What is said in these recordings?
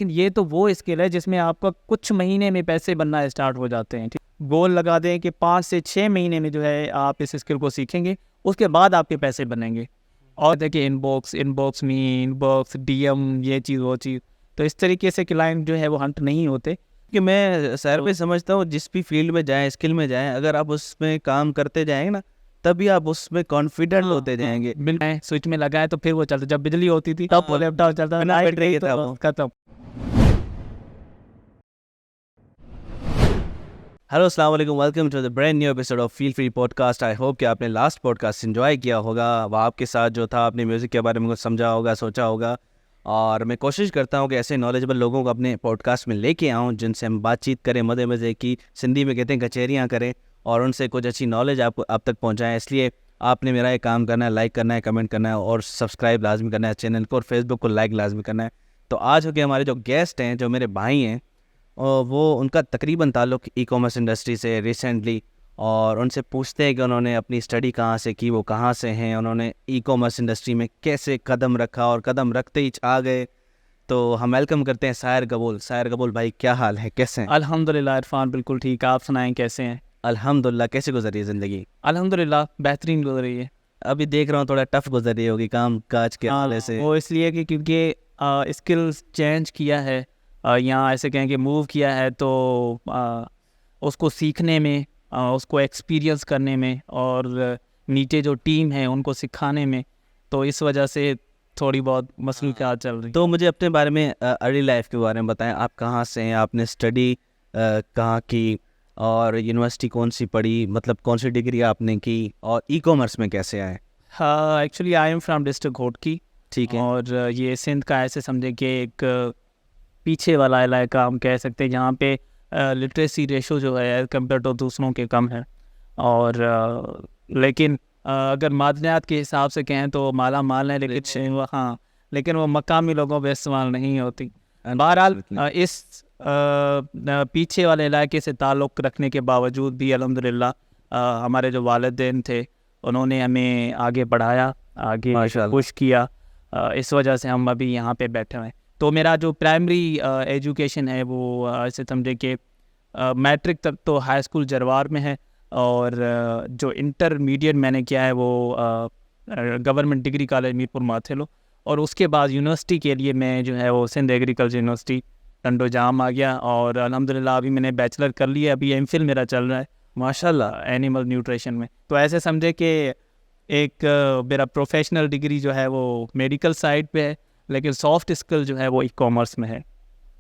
लेकिन ये तो वो स्किल है जिसमें आपका कुछ महीने में पैसे बनना स्टार्ट हो जाते हैं। गोल लगा दें कि 5 से 6 महीने में जो है आप इस स्किल को सीखेंगे, उसके बाद आपके पैसे बनेंगे। और देखिए इनबॉक्स मी, इनबॉक्स डीएम, ये चीज़ वो चीज़, तो इस तरीके से क्लाइंट जो है वो हंट नहीं होते। कि मैं सर पे समझता हूँ जिस भी फील्ड में जाएं, स्किल में जाएं, अगर आप उसमें काम करते जाएंगे ना, तभी आप उसमें कॉन्फिडेंट होते जाएंगे। बिल्कुल स्विच में लगाए तो फिर वो चलता, जब बिजली होती थी तब वो लैपटॉप चलता, बिना लाइट बैटरी गई के था तो वो। खत्म। हेलो, अस्सलाम वालेकुम, welcome to the brand new episode of feel free podcast. I hope कि आपने लास्ट पॉडकास्ट एंजॉय किया होगा। वह आपके साथ जो था, अपने म्यूज़िक के बारे में कुछ समझा होगा, सोचा होगा। और मैं कोशिश करता हूँ कि ऐसे नॉलेजेबल लोगों को अपने पॉडकास्ट में लेके आऊँ, जिनसे हम बातचीत करें, मज़े मज़े की, सिंधी में कहते हैं कचहरियाँ करें, और उनसे कुछ अच्छी नॉलेज आपको आप तक पहुँचाएँ। इसलिए आपने मेरा ये काम करना है, लाइक करना है, कमेंट करना है, और सब्सक्राइब लाजमी करना है चैनल को, और फेसबुक को लाइक लाजमी करना है। तो आज हो के हमारे जो गेस्ट हैं, जो मेरे भाई हैं, और वो उनका तकरीबन ताल्लुक़ ई कॉमर्स इंडस्ट्री से रिसेंटली, और उनसे पूछते हैं कि उन्होंने अपनी स्टडी कहाँ से की, वो कहाँ से हैं, उन्होंने ई कॉमर्स इंडस्ट्री में कैसे कदम रखा, और कदम रखते ही छा गए। तो हम वेलकम करते हैं साहिर कबूल। साहिर कबूल भाई, क्या हाल है, कैसे हैं? अल्हम्दुलिल्लाह इरफान, बिल्कुल ठीक। आप सुनाएं कैसे हैं? अल्हम्दुलिल्लाह। कैसे गुजरी है ज़िंदगी? अल्हम्दुलिल्लाह बेहतरीन गुजर रही है। अभी देख रहा हूँ थोड़ा टफ गुजर रही होगी काम काज के हवाले से। वो इसलिए कि क्योंकि स्किल्स चेंज किया है, या ऐसे कहें कि मूव किया है, तो उसको सीखने में, उसको एक्सपीरियंस करने में, और नीचे जो टीम है उनको सिखाने में, तो इस वजह से थोड़ी बहुत मसरूफियात चल रही। तो मुझे अपने बारे में, अर्ली लाइफ के बारे में बताएं। आप कहाँ से हैं, आपने स्टडी कहाँ की, और यूनिवर्सिटी कौन सी पढ़ी, मतलब कौन सी डिग्री आपने की, और ई कॉमर्स में कैसे आए? हाँ, actually I am from district Ghotki. ठीक है। और ये सिंध का ऐसे समझे कि एक पीछे वाला इलाका हम कह सकते हैं, जहाँ पे लिटरेसी रेशो जो है एज कम्पेयर टू दूसरों के कम है। और लेकिन अगर मादनियात के हिसाब से कहें तो माला माल है, लेकिन वो मकामी लोगों पे इस्तेमाल नहीं होती। बहरहाल इस पीछे वाले इलाके से ताल्लुक़ रखने के बावजूद भी अल्हम्दुलिल्लाह हमारे जो वालिदैन थे उन्होंने हमें आगे बढ़ाया, आगे पुश किया। इस वजह से हम अभी यहाँ पे बैठे हुए हैं। तो मेरा जो प्राइमरी एजुकेशन है वो ऐसे समझे कि मैट्रिक तक तो हाई स्कूल जरवार में है, और जो इंटरमीडिएट मैंने किया है वो government degree college Mirpur Mathelo. और उसके बाद यूनिवर्सिटी के लिए मैं जो है वो सिंध एग्रीकल्चर यूनिवर्सिटी टंडो जाम आ गया, और अल्हम्दुलिल्लाह अभी मैंने बैचलर कर लिया, अभी एमफिल मेरा चल रहा है माशाल्लाह एनिमल न्यूट्रिशन में। तो ऐसे समझे कि एक मेरा प्रोफेशनल डिग्री जो है वो मेडिकल साइड पे है, लेकिन सॉफ्ट स्किल जो है वो ई कॉमर्स में है।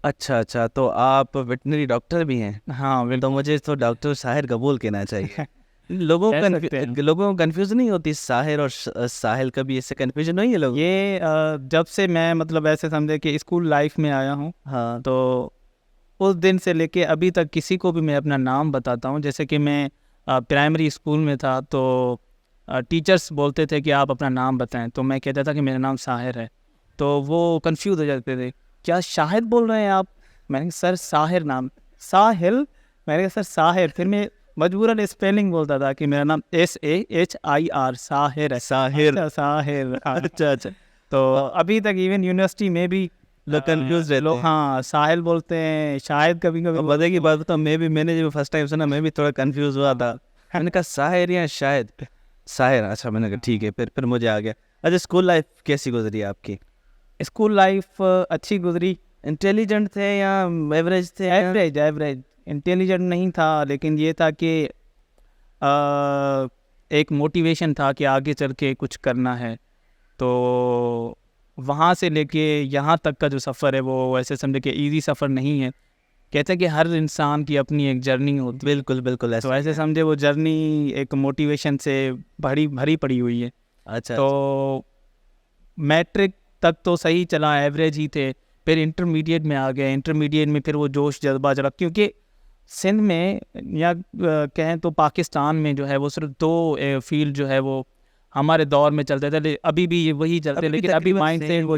अच्छा, तो आप वेटनरी डॉक्टर भी हैं? हाँ, तो मुझे तो डॉक्टर साहिर कबूल कहना चाहिए। लोगों को कंफ्यूजन नहीं होती साहिर और साहिल, कभी इससे कंफ्यूजन नहीं है लोग? ये जब से मैं मतलब ऐसे समझे कि स्कूल लाइफ में आया हूँ, हाँ, तो उस दिन से लेके अभी तक किसी को भी मैं अपना नाम बताता हूँ, जैसे कि मैं प्राइमरी स्कूल में था तो टीचर्स बोलते थे कि आप अपना नाम बताएं, तो मैं कहता था कि मेरा नाम साहिर है, तो वो कंफ्यूज हो जाते थे, क्या शाहिद बोल रहे हैं आप? मैंने कहा सर साहिर नाम, साहिल, मैंने कहा सर साहिर। फिर मैं मजबूरन स्पेलिंग बोलता था कि मेरा नाम SAHIR साहिर है। साहिर। साहिर अच्छा। तो अभी तक इवन यूनिवर्सिटी में भी लोग कंफ्यूज रहते हैं। हाँ साहिल बोलते हैं, शायद कभी कभी। मजे की बात बताऊं, मैंने जब फर्स्ट टाइम सुना, मैं भी थोड़ा कंफ्यूज हुआ था। मैंने कहा साहिर या शायद साहिर। अच्छा, मैंने कहा ठीक है, फिर मुझे आ गया। अच्छा, स्कूल लाइफ कैसी गुजरी आपकी? स्कूल लाइफ अच्छी गुजरी। इंटेलिजेंट थे या एवरेज थे? एवरेज। इंटेलिजेंट नहीं था, लेकिन ये था कि एक मोटिवेशन था कि आगे चल के कुछ करना है। तो वहाँ से लेके यहाँ तक का जो सफ़र है वो ऐसे समझे कि इजी सफ़र नहीं है। कहते हैं कि हर इंसान की अपनी एक जर्नी होती है। बिल्कुल तो ऐसे समझे वो जर्नी एक मोटिवेशन से भरी पड़ी हुई है। अच्छा, तो मैट्रिक तक तो सही चला, एवरेज ही थे। फिर इंटरमीडिएट में आ गए, इंटरमीडिएट में फिर वो जोश जज्बा जरा, क्योंकि सिंध में या कहें तो पाकिस्तान में जो है वो सिर्फ 2 फील्ड जो है वो हमारे दौर में चलते थे, अभी भी वही चलते, लेकिन अभी माइंड सेट वो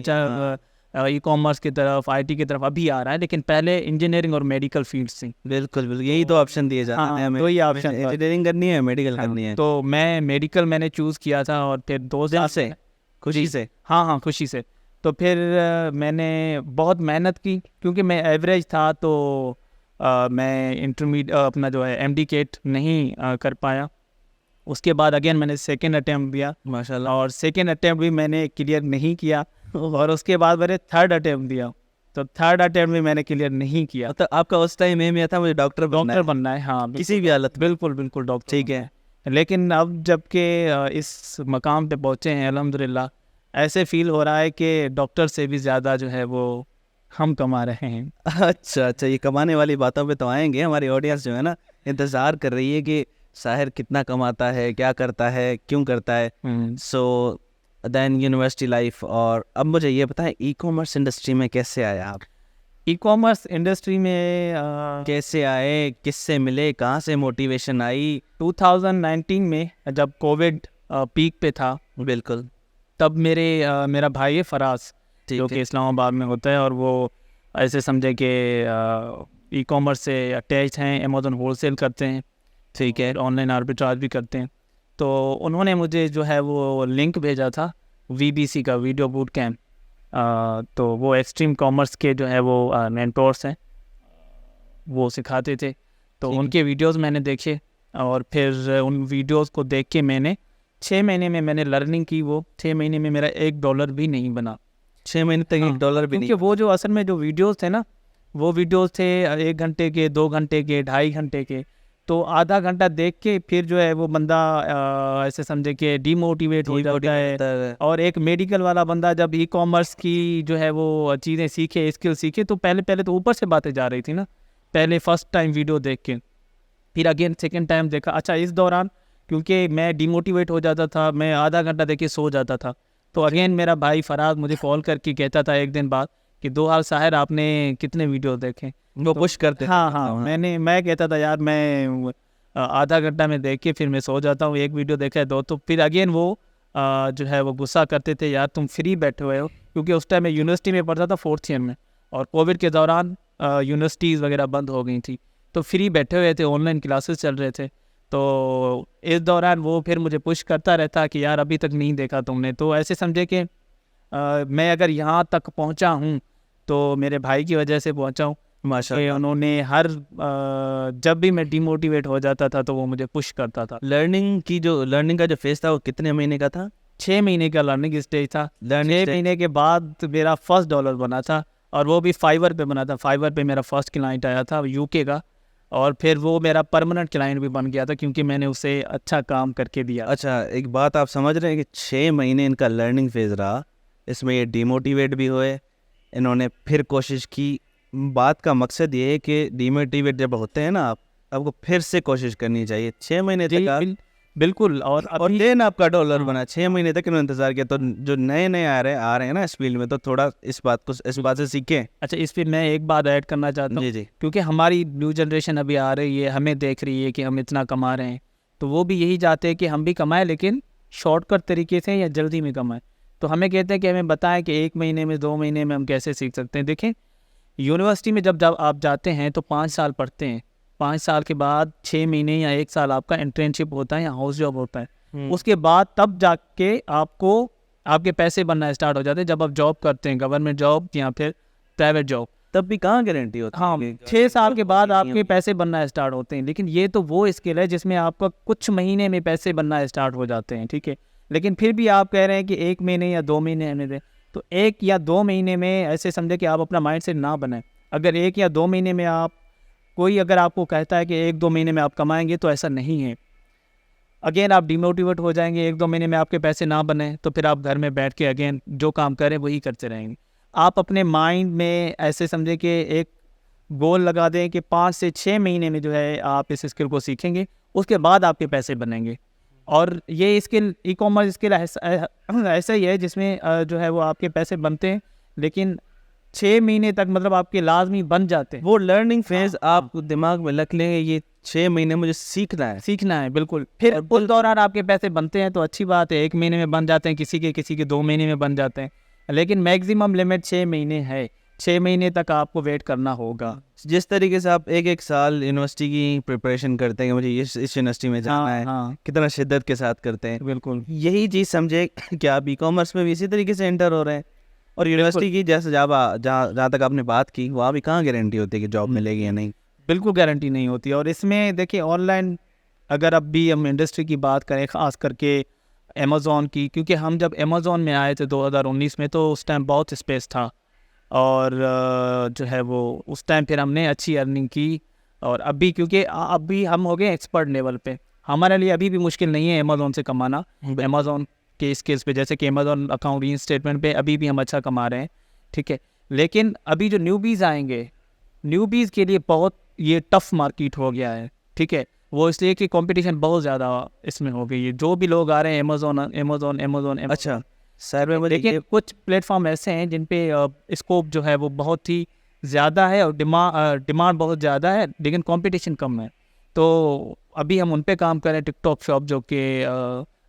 ई कॉमर्स की तरफ, IT की तरफ अभी आ रहा है, लेकिन पहले इंजीनियरिंग और मेडिकल फील्ड्स थी। बिल्कुल यही तो ऑप्शन दिए जाते हैं हमें। तो ये ऑप्शन, इंजीनियरिंग करनी है, मेडिकल करनी है। तो मैं मेडिकल मैंने चूज़ किया था, और फिर 2 साल से खुशी से। हाँ खुशी से। तो फिर मैंने बहुत मेहनत की, क्योंकि मैं एवरेज था, तो मैंने बहुत मेहनत की, क्योंकि मैं एवरेज था, तो मैं इंटरमीडिएट अपना जो है MD नहीं कर पाया। उसके बाद अगेन मैंने सेकेंड अटैम्प्ट दिया, माशाल्लाह। और सेकेंड अटैम्प्ट भी मैंने क्लियर नहीं किया, और उसके बाद मैंने थर्ड अटैम्प्ट दिया, तो थर्ड अटैम्प्ट भी मैंने क्लियर नहीं किया। मतलब आपका उस टाइम एम यह था मुझे डॉक्टर डॉक्टर बनना है, हाँ, किसी भी हालत में। बिल्कुल बिल्कुल डॉक्टर। ठीक है। लेकिन अब जबकि इस मकाम पे पहुँचे हैं अल्हम्दुलिल्लाह, ऐसे फील हो रहा है कि डॉक्टर से भी ज़्यादा जो है वो हम कमा रहे हैं। अच्छा अच्छा, ये कमाने वाली बातों पे तो आएंगे। हमारी ऑडियंस जो है ना इंतज़ार कर रही है कि साहिर कितना कमाता है, क्या करता है, क्यों करता है। सो देन यूनिवर्सिटी लाइफ, और अब मुझे ये बताएं ई कॉमर्स इंडस्ट्री में कैसे आए आप? ई कॉमर्स इंडस्ट्री में कैसे आए, किससे मिले, कहाँ से मोटिवेशन आई? 2019 में जब कोविड पीक पे था, बिल्कुल। तब मेरा भाई है फराज, जो कि इस्लामाबाद में होता है, और वो ऐसे समझे कि ई कॉमर्स से अटैच हैं, अमेज़न होलसेल करते हैं, ठीक है। ऑनलाइन आर्बिट्राज भी करते हैं। तो उन्होंने मुझे जो है वो लिंक भेजा था VBC का, वीडियो बूट कैम्प। तो वो एक्सट्रीम कॉमर्स के जो है वो मेंटोर्स हैं, वो सिखाते थे। तो ठीक है। उनके वीडियोस मैंने देखे, और फिर उन वीडियोस को देख के मैंने 6 महीने में मैंने लर्निंग की। वो 6 महीने में मेरा $1 भी नहीं बना। 6 महीने तक $1 भी नहीं? क्योंकि वो जो असल में जो वीडियोस थे ना, वो वीडियोस थे 1 घंटे के, 2 घंटे के, 2.5 घंटे के। तो आधा घंटा देख के फिर जो है वो बंदा ऐसे समझे कि डीमोटिवेट हो जाता है। और एक मेडिकल वाला बंदा जब ई कॉमर्स की जो है वो चीज़ें सीखे, स्किल सीखे, तो पहले तो ऊपर से बातें जा रही थी ना, पहले फर्स्ट टाइम वीडियो देख के, फिर अगेन सेकेंड टाइम देखा। अच्छा, इस दौरान क्योंकि मैं डीमोटिवेट हो जाता था, मैं आधा घंटा देख के सो जाता था, तो अगेन मेरा भाई फराज मुझे कॉल करके कहता था एक दिन बाद कि 2 हाल साहिर आपने कितने वीडियो देखे। वो पुश करते। हाँ, मैं कहता था यार मैं आधा घंटा में देख के फिर मैं सो जाता हूँ, एक वीडियो देखा है 2, तो फिर अगेन वो जो है वो गुस्सा करते थे, यार तुम फ्री बैठे हुए हो, क्योंकि उस टाइम मैं यूनिवर्सिटी में पढ़ता था 4th ईयर में, और कोविड के दौरान यूनिवर्सिटीज़ वगैरह बंद हो गई थी, तो फ्री बैठे हुए थे, ऑनलाइन क्लासेस चल रहे थे। तो इस दौरान वो फिर मुझे पुश करता रहता कि यार अभी तक नहीं देखा तुमने। तो ऐसे समझे कि मैं अगर यहाँ तक पहुँचा हूँ तो मेरे भाई की वजह से पहुँचा हूँ। माशाल्लाह। उन्होंने हर जब भी मैं डिमोटिवेट हो जाता था तो वो मुझे पुश करता था। लर्निंग का जो फेज था वो कितने महीने का था? 6 महीने का लर्निंग स्टेज था। 6 महीने के बाद मेरा फर्स्ट $1 बना था, और वो भी फाइवर पे बना था। फाइवर पे मेरा फर्स्ट क्लाइंट आया था UK का, और फिर वो मेरा परमानेंट क्लाइंट भी बन गया था, क्योंकि मैंने उसे अच्छा काम करके दिया। अच्छा, एक बात आप समझ रहे हैं कि 6 महीने इनका लर्निंग फेज रहा, इसमें ये डिमोटिवेट भी हुए, इन्होंने फिर कोशिश की। बात का मकसद ये है कि डिमोटिवेट जब होते हैं ना आपको फिर से कोशिश करनी चाहिए। 6 महीने तक बिल्कुल। और देन आपका $1 बना। 6 महीने तक इन्होंने इंतजार किया। तो जो नए आ रहे हैं ना इस फील्ड में, तो थोड़ा इस बात से सीखें। अच्छा, इस पर मैं एक बात ऐड करना चाहता हूँ। जी। क्योंकि हमारी न्यू जनरेशन अभी आ रही है, हमें देख रही है कि हम इतना कमा रहे हैं, तो वो भी यही चाहते हैं कि हम भी कमाएं, लेकिन शॉर्टकट तरीके से या जल्दी में कमाएं। तो हमें कहते हैं कि हमें बताएं कि 1 महीने में, 2 महीने में हम कैसे सीख सकते हैं। देखें, यूनिवर्सिटी में जब आप जाते हैं तो 5 साल पढ़ते हैं। 5 साल के बाद 6 महीने या 1 साल आपका इंटर्नशिप होता है या हाउस जॉब होता है। उसके बाद तब जाके आपके पैसे बनना स्टार्ट हो जाते हैं, जब आप जॉब करते हैं, गवर्नमेंट जॉब या फिर प्राइवेट जॉब। तब भी कहाँ गारंटी होती है? हाँ, 6 साल के बाद आपके पैसे बनना स्टार्ट होते हैं। लेकिन ये तो वो स्किल है जिसमें आपका कुछ महीने में पैसे बनना स्टार्ट हो जाते हैं, ठीक है। लेकिन फिर भी आप कह रहे हैं कि 1 महीने या 2 महीने आने दें, तो 1 या 2 महीने में ऐसे समझे कि आप अपना माइंड सेट ना बनाएं। अगर 1 या 2 महीने में कोई अगर आपको कहता है कि 1-2 महीने में आप कमाएंगे, तो ऐसा नहीं है। अगेन आप डिमोटिवेट हो जाएंगे, 1-2 महीने में आपके पैसे ना बने, तो फिर आप घर में बैठ के अगेन जो काम करें वही करते रहेंगे। आप अपने माइंड में ऐसे समझे कि एक गोल लगा दें कि 5 से 6 महीने में जो है आप इस स्किल को सीखेंगे, उसके बाद आपके पैसे बनेंगे। और ये स्किल, ई कॉमर्स स्किल ऐसा ही है जिसमें जो है वो आपके पैसे बनते हैं, लेकिन 6 महीने तक मतलब आपके लाजमी बन जाते हैं। वो लर्निंग फेज आप दिमाग में रख लेंगे, ये 6 महीने मुझे सीखना है। बिल्कुल। फिर उस दौरान आपके पैसे बनते हैं तो अच्छी बात है, 1 महीने में बन जाते हैं, किसी के 2 महीने में बन जाते हैं, लेकिन मैक्सिमम लिमिट 6 महीने है। 6 महीने तक आपको वेट करना होगा। जिस तरीके से आप एक साल यूनिवर्सिटी की प्रिपरेशन करते हैं, मुझे इस यूनिवर्सिटी में जाना है, कितना शिद्दत के साथ करते हैं, बिल्कुल यही चीज़ समझे कि आप ई कॉमर्स में भी इसी तरीके से एंटर हो रहे हैं। और यूनिवर्सिटी की जैसे जहाँ जहाँ तक आपने बात की, वहाँ भी कहाँ गारंटी होती है कि जॉब मिलेगी या नहीं? बिल्कुल गारंटी नहीं होती। और इसमें देखिए ऑनलाइन, अगर अब भी हम इंडस्ट्री की बात करें, ख़ास करके अमेज़ॉन की, क्योंकि हम जब अमेज़ॉन में आए थे 2019 में, तो उस टाइम बहुत स्पेस था और जो है वो उस टाइम फिर हमने अच्छी अर्निंग की। और अभी क्योंकि अभी हम हो गए एक्सपर्ट लेवल पे, हमारे लिए अभी भी मुश्किल नहीं है अमेज़ॉन से कमाना। अमेज़ॉन के स्किल्स पे, जैसे कि अमेज़ॉन अकाउंट रीइंस्टेटमेंट पे अभी भी हम अच्छा कमा रहे हैं, ठीक है। लेकिन अभी जो न्यूबीज़ आएंगे, न्यूबीज़ के लिए बहुत ये टफ मार्केट हो गया है, ठीक है। वो इसलिए कि कंपटीशन बहुत ज़्यादा इसमें हो गई है। जो भी लोग आ रहे हैं अमेज़ॉन अमेज़ॉन अमेज़ॉन। अच्छा सर, में मुझे लेकिन कुछ प्लेटफॉर्म ऐसे हैं जिन पे स्कोप जो है वो बहुत ही ज़्यादा है और डिमांड बहुत ज़्यादा है, लेकिन कंपटीशन कम है। तो अभी हम उन पे काम कर रहे हैं। टिकटॉक शॉप जो कि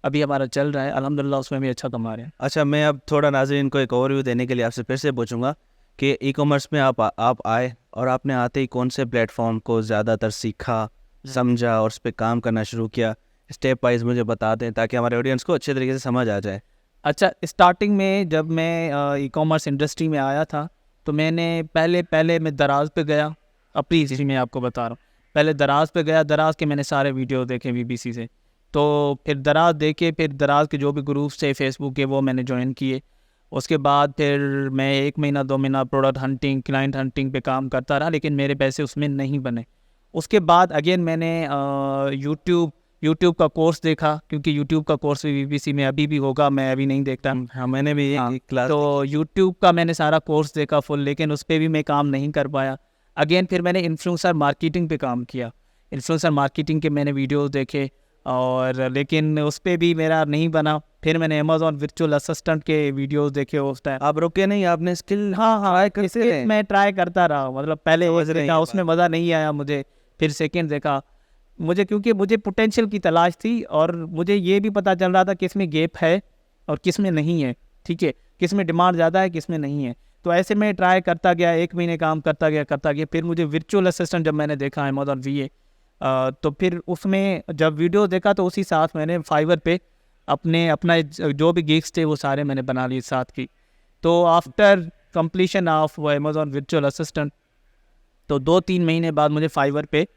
अभी हमारा चल रहा है, अल्हम्दुलिल्लाह उसमें भी अच्छा कमा रहे हैं। अच्छा, मैं अब थोड़ा नाज़रीन को एक ओवरव्यू देने के लिए आपसे फिर से पूछूंगा कि ई कॉमर्स में आप आए और आपने आते ही कौन से प्लेटफॉर्म को ज़्यादातर सीखा, समझा और उस पर काम करना शुरू किया? स्टेप वाइज मुझे बता दें ताकि हमारे ऑडियंस को अच्छे तरीके से समझ आ जाए। अच्छा, स्टार्टिंग में जब मैं ई कॉमर्स इंडस्ट्री में आया था, तो मैंने पहले मैं दराज पे गया। अपनी हिस्ट्री में आपको बता रहा हूँ, पहले दराज पे गया। दराज के मैंने सारे वीडियो देखे BBC से। तो फिर दराज देखे, फिर दराज के जो भी ग्रुप्स थे फेसबुक के, वो मैंने ज्वाइन किए। उसके बाद फिर मैं 1 महीना 2 महीना प्रोडक्ट हंटिंग, क्लाइंट हंटिंग पे काम करता रहा, लेकिन मेरे पैसे उसमें नहीं बने। उसके बाद अगेन मैंने यूट्यूब का कोर्स देखा, क्योंकि यूट्यूब का कोर्स भी BBC में अभी भी होगा, मैं अभी नहीं देखता। हाँ, मैंने भी एक क्लास तो यूट्यूब का मैंने सारा कोर्स देखा फुल, लेकिन उस पर भी मैं काम नहीं कर पाया। अगेन फिर मैंने इन्फ्लुएंसर मार्केटिंग पे काम किया। इन्फ्लुएंसर मार्केटिंग के मैंने वीडियोस देखे, और लेकिन उस पर भी मेरा नहीं बना। फिर मैंने अमेज़ॉन वर्चुअल असिस्टेंट के वीडियोस देखे उस टाइम। आप रुके नहीं, आपने स्किल हाँ, मैं ट्राई करता रहा। मतलब पहले समझ रहे हैं देखा, ये उसमें मज़ा नहीं आया मुझे। फिर सेकंड देखा मुझे, क्योंकि मुझे पोटेंशियल की तलाश थी, और मुझे ये भी पता चल रहा था किस में गैप है और किस में नहीं है, ठीक है। किस में डिमांड ज़्यादा है, किस में नहीं है। तो ऐसे में ट्राई करता गया, 1 महीने काम करता गया। फिर मुझे वर्चुअल असिस्टेंट जब मैंने देखा अमेज़ॉन VA, तो फिर उसमें जब वीडियो देखा, तो उसी साथ मैंने फाइवर पे अपना जो भी गिग्स थे वो सारे मैंने बना लिए साथ की। तो आफ्टर कंप्लीशन ऑफ वो अमेज़ॉन वर्चुअल असिस्टेंट, तो 2-3 महीने बाद मुझे फाइवर पे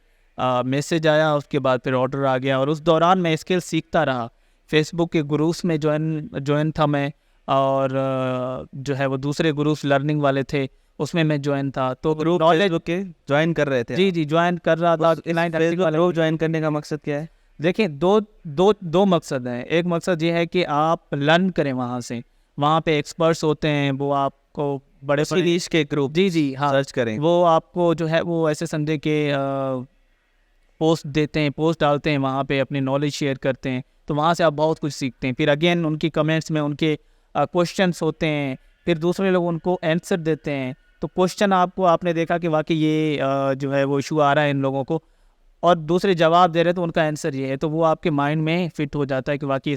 मैसेज आया। उसके बाद फिर ऑर्डर आ गया, और उस दौरान मैं स्किल सीखता रहा। फेसबुक के ग्रुप्स में ज्वाइन था मैं, और जो है वो दूसरे ग्रुप्स लर्निंग वाले थे, उसमें मैं ज्वाइन था। तो ग्रुप नॉलेज के ज्वाइन कर रहे थे? जी ज्वाइन कर रहा था। ग्रुप ज्वाइन करने का मकसद क्या है? देखिए, दो मकसद हैं। एक मकसद ये है कि आप लर्न करें वहाँ से। वहाँ पे एक्सपर्ट्स होते हैं, वो आपको बड़े सीरीज के ग्रुप जी हाँ सर्च करें। वो आपको जो है वो ऐसे समझे कि पोस्ट देते हैं, पोस्ट डालते हैं वहाँ पे, अपनी नॉलेज शेयर करते हैं। तो वहाँ से आप बहुत कुछ सीखते हैं। फिर अगेन उनकी कमेंट्स में उनके क्वेश्चंस होते हैं, फिर दूसरे लोग उनको आंसर देते हैं। तो क्वेश्चन आपने देखा कि वाकई ये जो है वो इशू आ रहा है इन लोगों को, और दूसरे जवाब दे रहे हैं, तो उनका आंसर ये है। तो वो आपके माइंड में फिट हो जाता है कि वाकई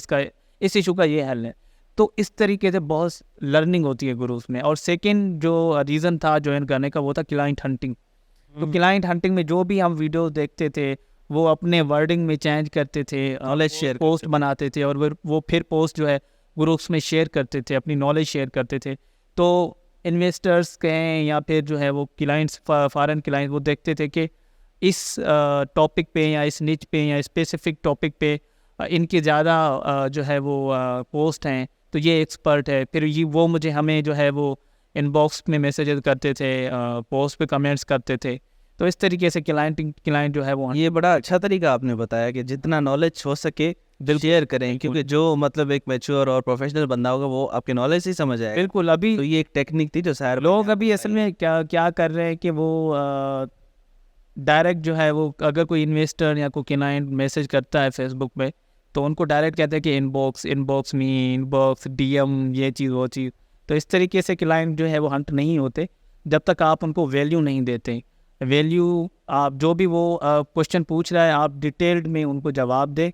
इस इशू का ये हल है। तो इस तरीके से बहुत लर्निंग होती है ग्रुप्स में। और सेकंड जो रीज़न था ज्वाइन करने का, वो था क्लाइंट हंटिंग। तो क्लाइंट हंटिंग में जो भी हम वीडियो देखते थे, वो अपने वर्डिंग में चेंज करते थे, नॉलेज शेयर पोस्ट बनाते थे, और वो फिर पोस्ट जो है ग्रुप्स में शेयर करते थे, अपनी नॉलेज शेयर करते थे। तो इन्वेस्टर्स कहें या फिर जो है वो क्लाइंट्स, फॉरेन क्लाइंट्स, वो देखते थे कि इस टॉपिक पे या इस निच पे या स्पेसिफिक टॉपिक पे इनके ज़्यादा जो है वो पोस्ट हैं, तो ये एक्सपर्ट है। फिर वो मुझे हमें जो है वो इनबॉक्स में मैसेजेस करते थे, पोस्ट पे कमेंट्स करते थे। तो इस तरीके से क्लाइंट जो है वो, ये बड़ा अच्छा तरीका आपने बताया कि जितना नॉलेज हो सके शेयर करें, क्योंकि जो मतलब एक मैच्योर और प्रोफेशनल बंदा होगा वो आपके नॉलेज ही समझ आएगा। बिल्कुल। अभी तो ये एक टेक्निक थी जो शायद लोग अभी असल में क्या कर रहे हैं कि वो डायरेक्ट जो है वो, अगर कोई इन्वेस्टर या कोई क्लाइंट मैसेज करता है फेसबुक पे, तो उनको डायरेक्ट कहते हैं कि इनबॉक्स DM, ये चीज़ वो चीज़। तो इस तरीके से क्लाइंट जो है वो हंट नहीं होते जब तक आप उनको वैल्यू नहीं देते। वैल्यू, आप जो भी वो क्वेश्चन पूछ रहा है, आप डिटेल्ड में उनको जवाब दें।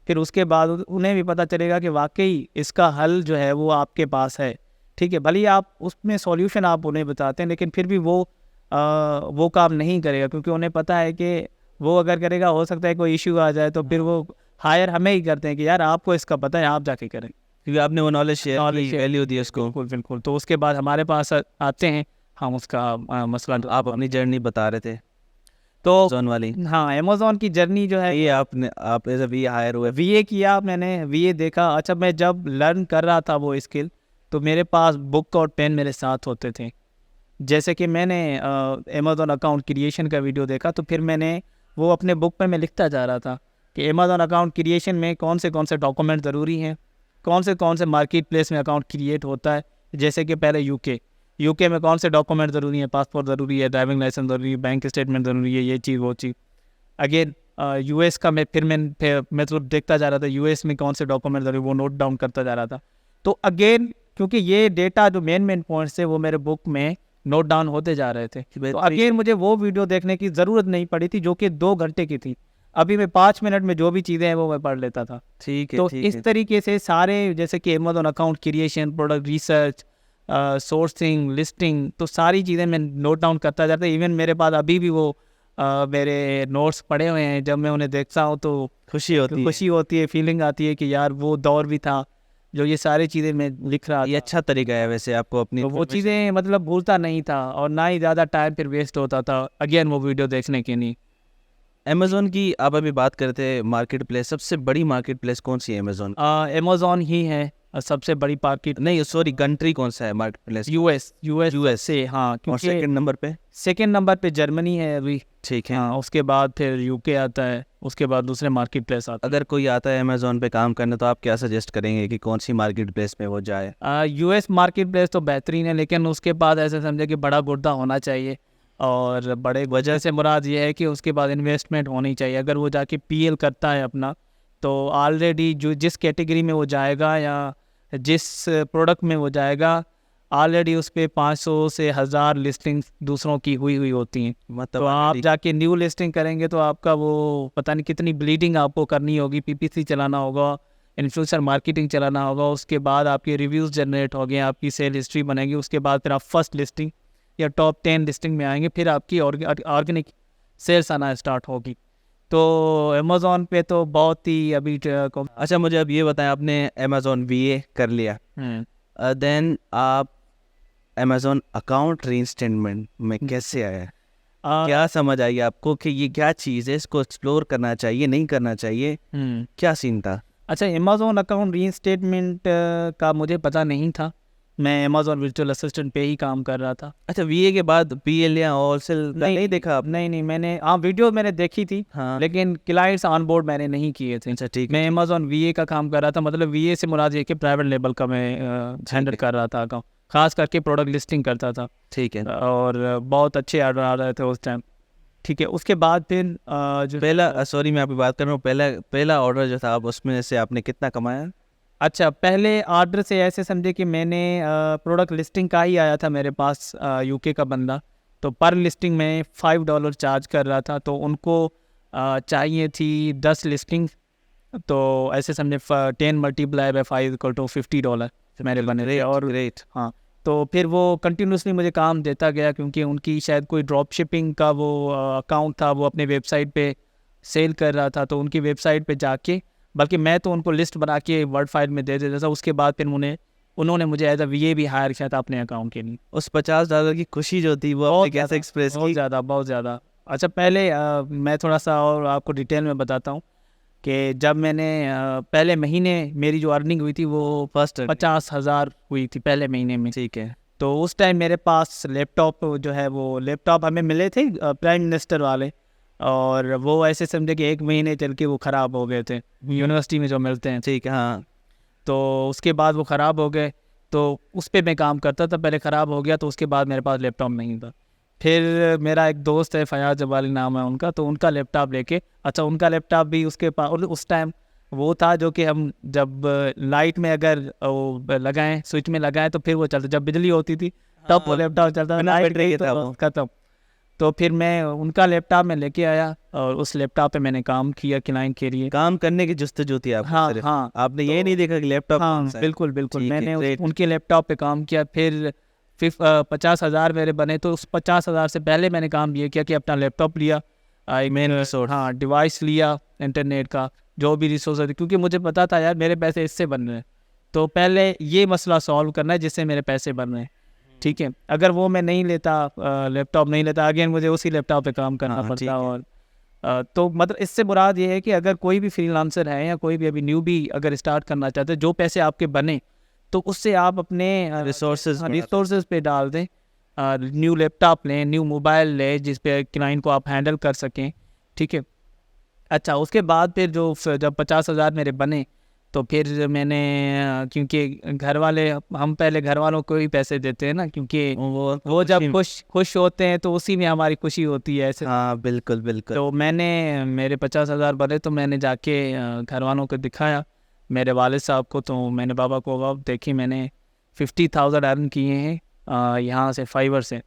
फिर उसके बाद उन्हें भी पता चलेगा कि वाकई इसका हल जो है वो आपके पास है, ठीक है। भले आप उसमें सॉल्यूशन आप उन्हें बताते हैं, लेकिन फिर भी वो काम नहीं करेगा, क्योंकि उन्हें पता है कि वो अगर करेगा, हो सकता है कोई इश्यू आ जाए, तो फिर वो हायर हमें ही करते हैं कि यार आपको इसका पता है, आप जाके करें। क्योंकि आपने वो नॉलेज शेयर की, वैल्यू दी उसको। बिल्कुल बिल्कुल। तो उसके बाद हमारे पास आते हैं, हम उसका मसला। तो आप अपनी जर्नी बता रहे थे तो Amazon वाली। हाँ, अमेज़ॉन की जर्नी जो है, ये आप एज अ वी हायर हुए। VA किया मैंने, VA देखा। अच्छा, मैं जब लर्न कर रहा था वो स्किल, तो मेरे पास बुक और पेन मेरे साथ होते थे। जैसे कि मैंने अमेज़ॉन अकाउंट क्रिएशन का वीडियो देखा, तो फिर मैंने वो अपने बुक पे मैं लिखता जा रहा था कि अमेज़ॉन अकाउंट क्रिएशन में कौन से डॉक्यूमेंट ज़रूरी हैं, कौन से मार्केट प्लेस में अकाउंट क्रिएट होता है। जैसे कि पहले यूके में कौन से डॉक्यूमेंट ज़रूरी हैं, पासपोर्ट ज़रूरी है, ड्राइविंग लाइसेंस ज़रूरी है, बैंक स्टेटमेंट ज़रूरी है, ये चीज़ वो चीज़। अगेन US का मैं मतलब देखता जा रहा था, US में कौन से डॉक्यूमेंट ज़रूरी, वो नोट डाउन करता जा रहा था। तो अगेन क्योंकि ये डेटा जो मेन पॉइंट्स थे वो मेरे बुक में नोट डाउन होते जा रहे थे, तो अगेन मुझे वो वीडियो देखने की ज़रूरत नहीं पड़ी थी, जो कि 2 घंटे की थी। अभी मैं 5 मिनट में जो भी चीज़ें हैं वो मैं पढ़ लेता था। ठीक है, तो ठीक इस है। तरीके से सारे, जैसे कि Amazon account creation, product research, sourcing, listing, तो सारी चीज़ें मैं नोट डाउन करता जाता। इवन मेरे पास अभी भी वो मेरे नोट्स पड़े हुए हैं। जब मैं उन्हें देखता हूँ तो खुशी होती है। फीलिंग आती है कि यार वो दौर भी था जो ये सारी चीज़ें मैं लिख रहा ये था। अच्छा तरीका है वैसे आपको अपनी तो वो चीज़ें मतलब भूलता नहीं था, और ना ही ज़्यादा टाइम फिर वेस्ट होता था अगेन वो वीडियो देखने के लिए। अमेज़ॉन की आप अभी बात करते हैं, मार्केट प्लेस, सबसे बड़ी मार्केट प्लेस कौन सी है अमेज़ॉन? अमेज़ॉन ही है सबसे बड़ी मार्केट। नहीं सॉरी, कंट्री कौन सा है मार्केट प्लेस? यूएस से, हाँ, और क्योंकि सेकंड नंबर पे? सेकेंड नंबर पे जर्मनी है अभी। ठीक है। हाँ, उसके बाद फिर यूके आता है, उसके बाद दूसरे मार्केट प्लेस आता अगर कोई आता है अमेज़ॉन पे काम करने, तो आप क्या सजेस्ट करेंगे कि कौन सी मार्केट प्लेस में वो जाए? है। US मार्केट प्लेस तो बेहतरीन है, लेकिन उसके बाद ऐसे समझे कि बड़ा गुर्दा होना चाहिए, और बड़े वजह से मुराद ये है कि उसके बाद इन्वेस्टमेंट होनी चाहिए। अगर वो जाके PL करता है अपना, तो ऑलरेडी जो जिस कैटेगरी में वो जाएगा या जिस प्रोडक्ट में वो जाएगा, ऑलरेडी उस पर 500 से 1000 लिस्टिंग दूसरों की हुई होती हैं। मतलब तो आप जाके न्यू लिस्टिंग करेंगे तो आपका वो पता नहीं कितनी ब्लीडिंग आपको करनी होगी, PPC चलाना होगा, इन्फ्लुएंसर मार्केटिंग चलाना होगा, उसके बाद आपके रिव्यूज़ जनरेट हो गए, आपकी सेल हिस्ट्री बनेगी, उसके बाद फिर आप फर्स्ट लिस्टिंग या टॉप 10 लिस्टिंग में आएंगे, फिर आपकी ऑर्गेनिक सेल्स आना स्टार्ट होगी। तो अमेज़ॉन पे तो बहुत ही अभी अच्छा, मुझे अब ये बताएं, आपने अमेज़ॉन VA कर लिया, देन आप अमेज़ॉन अकाउंट रीइंस्टेटमेंट में कैसे आए? क्या समझ आई आपको कि ये क्या चीज़ है, इसको एक्सप्लोर करना चाहिए, नहीं करना चाहिए, क्या सीन था? अच्छा, अमेज़ॉन अकाउंट रीइंस्टेटमेंट का मुझे पता नहीं था। मैं अमेज़ॉन वर्चुअल असिस्टेंट पे ही काम कर रहा था। अच्छा, VA के बाद PL या होलसेल नहीं देखा आप? नहीं, मैंने वीडियो मैंने देखी थी, हाँ। लेकिन क्लाइंट्स ऑन बोर्ड मैंने नहीं किए थे। अच्छा, ठीक है। मैं अमेज़ॉन VA का काम कर रहा था, मतलब VA से मुराद ये कि प्राइवेट लेबल का मैं हैंडल कर रहा था अकाउंट, खास करके प्रोडक्ट लिस्टिंग करता था। ठीक है। और बहुत अच्छे ऑर्डर आ रहे थे उस टाइम। ठीक है, उसके बाद फिर जो पहला सॉरी मैं आपकी बात कर रहा हूँ, पहला ऑर्डर जो था, आप उसमें से आपने कितना कमाया? अच्छा, पहले ऑर्डर से ऐसे समझे कि मैंने प्रोडक्ट लिस्टिंग का ही आया था मेरे पास, UK का बंदा, तो पर लिस्टिंग में $5 चार्ज कर रहा था, तो उनको चाहिए थी 10 लिस्टिंग, तो ऐसे समझे 10 मल्टीप्लाई बाय 5 = $50 मेरे बने थे। और ग्रेट। हाँ, तो फिर वो कंटिन्यूसली मुझे काम देता गया, क्योंकि उनकी शायद कोई ड्रॉप शिपिंग का वो अकाउंट था, वो अपने वेबसाइट पे सेल कर रहा था, तो उनकी वेबसाइट पे जाके, बल्कि मैं तो उनको लिस्ट बना के वर्ड फाइल में दे देता था। उसके बाद फिर उन्होंने मुझे एज अ VA भी हायर किया था अपने अकाउंट के लिए। उस $50 की खुशी जो थी, वो आपने कैसे एक्सप्रेस की? बहुत ज़्यादा। अच्छा, पहले मैं थोड़ा सा और आपको डिटेल में बताता हूँ कि जब मैंने पहले महीने मेरी जो अर्निंग हुई थी वो फर्स्ट 50,000 हुई थी पहले महीने में। ठीक है। तो उस टाइम मेरे पास लैपटॉप जो है, वो लैपटॉप हमें मिले थे प्राइम मिनिस्टर वाले, और वो ऐसे समझे कि 1 महीने चल के वो ख़राब हो गए थे, यूनिवर्सिटी में जो मिलते हैं। ठीक है। हाँ। तो उसके बाद वो ख़राब हो गए, तो उस पर मैं काम करता था, पहले ख़राब हो गया, तो उसके बाद मेरे पास लैपटॉप नहीं था। फिर मेरा एक दोस्त है, फयाज जबाली नाम है उनका, तो उनका लैपटॉप लेके, अच्छा उनका लैपटॉप भी उसके पास, और उस टाइम वो था जो कि हम जब लाइट में अगर वो लगाएं, स्विच में लगाएं तो फिर वो चलता, जब बिजली होती थी तब वो लैपटॉप चलता, बिना लाइट बैटरी गई के था तो वो। खत्म। तो फिर मैं उनका लैपटॉप में लेके आया, और उस लैपटॉप पे मैंने काम किया क्लाइंट के लिए। काम करने की जस्तजू थी आपको? हाँ सिर्फ हाँ, आपने ये नहीं देखा कि लैपटॉप हाँ कौन सा है? बिल्कुल बिल्कुल, ठीक है, मैंने great। उनके लैपटॉप पे काम किया। फिर 50,000 मेरे बने, तो उस 50,000 से पहले मैंने काम ये किया कि अपना लैपटॉप लिया, मेन रिसोर्स। हाँ, डिवाइस लिया इंटरनेट का, जो भी रिसोर्स है, क्योंकि मुझे पता था यार मेरे पैसे इससे बन रहे हैं। तो पहले ये मसला सॉल्व करना है जिससे मेरे पैसे बन रहे हैं, ठीक है। अगर वो मैं नहीं लेता, लैपटॉप नहीं लेता, अगेन मुझे उसी लैपटॉप पे काम करना हाँ, ठीक पड़ता। है। और तो मतलब इससे मुराद ये है कि अगर कोई भी फ्रीलांसर है या कोई भी अभी न्यू भी अगर स्टार्ट करना चाहते हैं, जो पैसे आपके बने तो उससे आप अपने रिसोर्सेज पे डाल दें। न्यू लैपटॉप लें, न्यू मोबाइल लें जिस पे क्लाइंट को आप हैंडल कर सकें, ठीक है। अच्छा, उसके बाद फिर जब 50,000 मेरे बने तो फिर मैंने क्योंकि घर वाले, हम पहले घर वालों को ही पैसे देते हैं ना, क्योंकि वो जब खुश होते हैं तो उसी में हमारी खुशी होती है ऐसे। हाँ, बिल्कुल बिल्कुल। तो मेरे 50,000 बने तो मैंने जाके घर वालों को दिखाया, मेरे वालिद साहब को। तो मैंने बाबा को, बाबा देखी मैंने 50,000 अर्न किए हैं यहाँ से फाइवर से।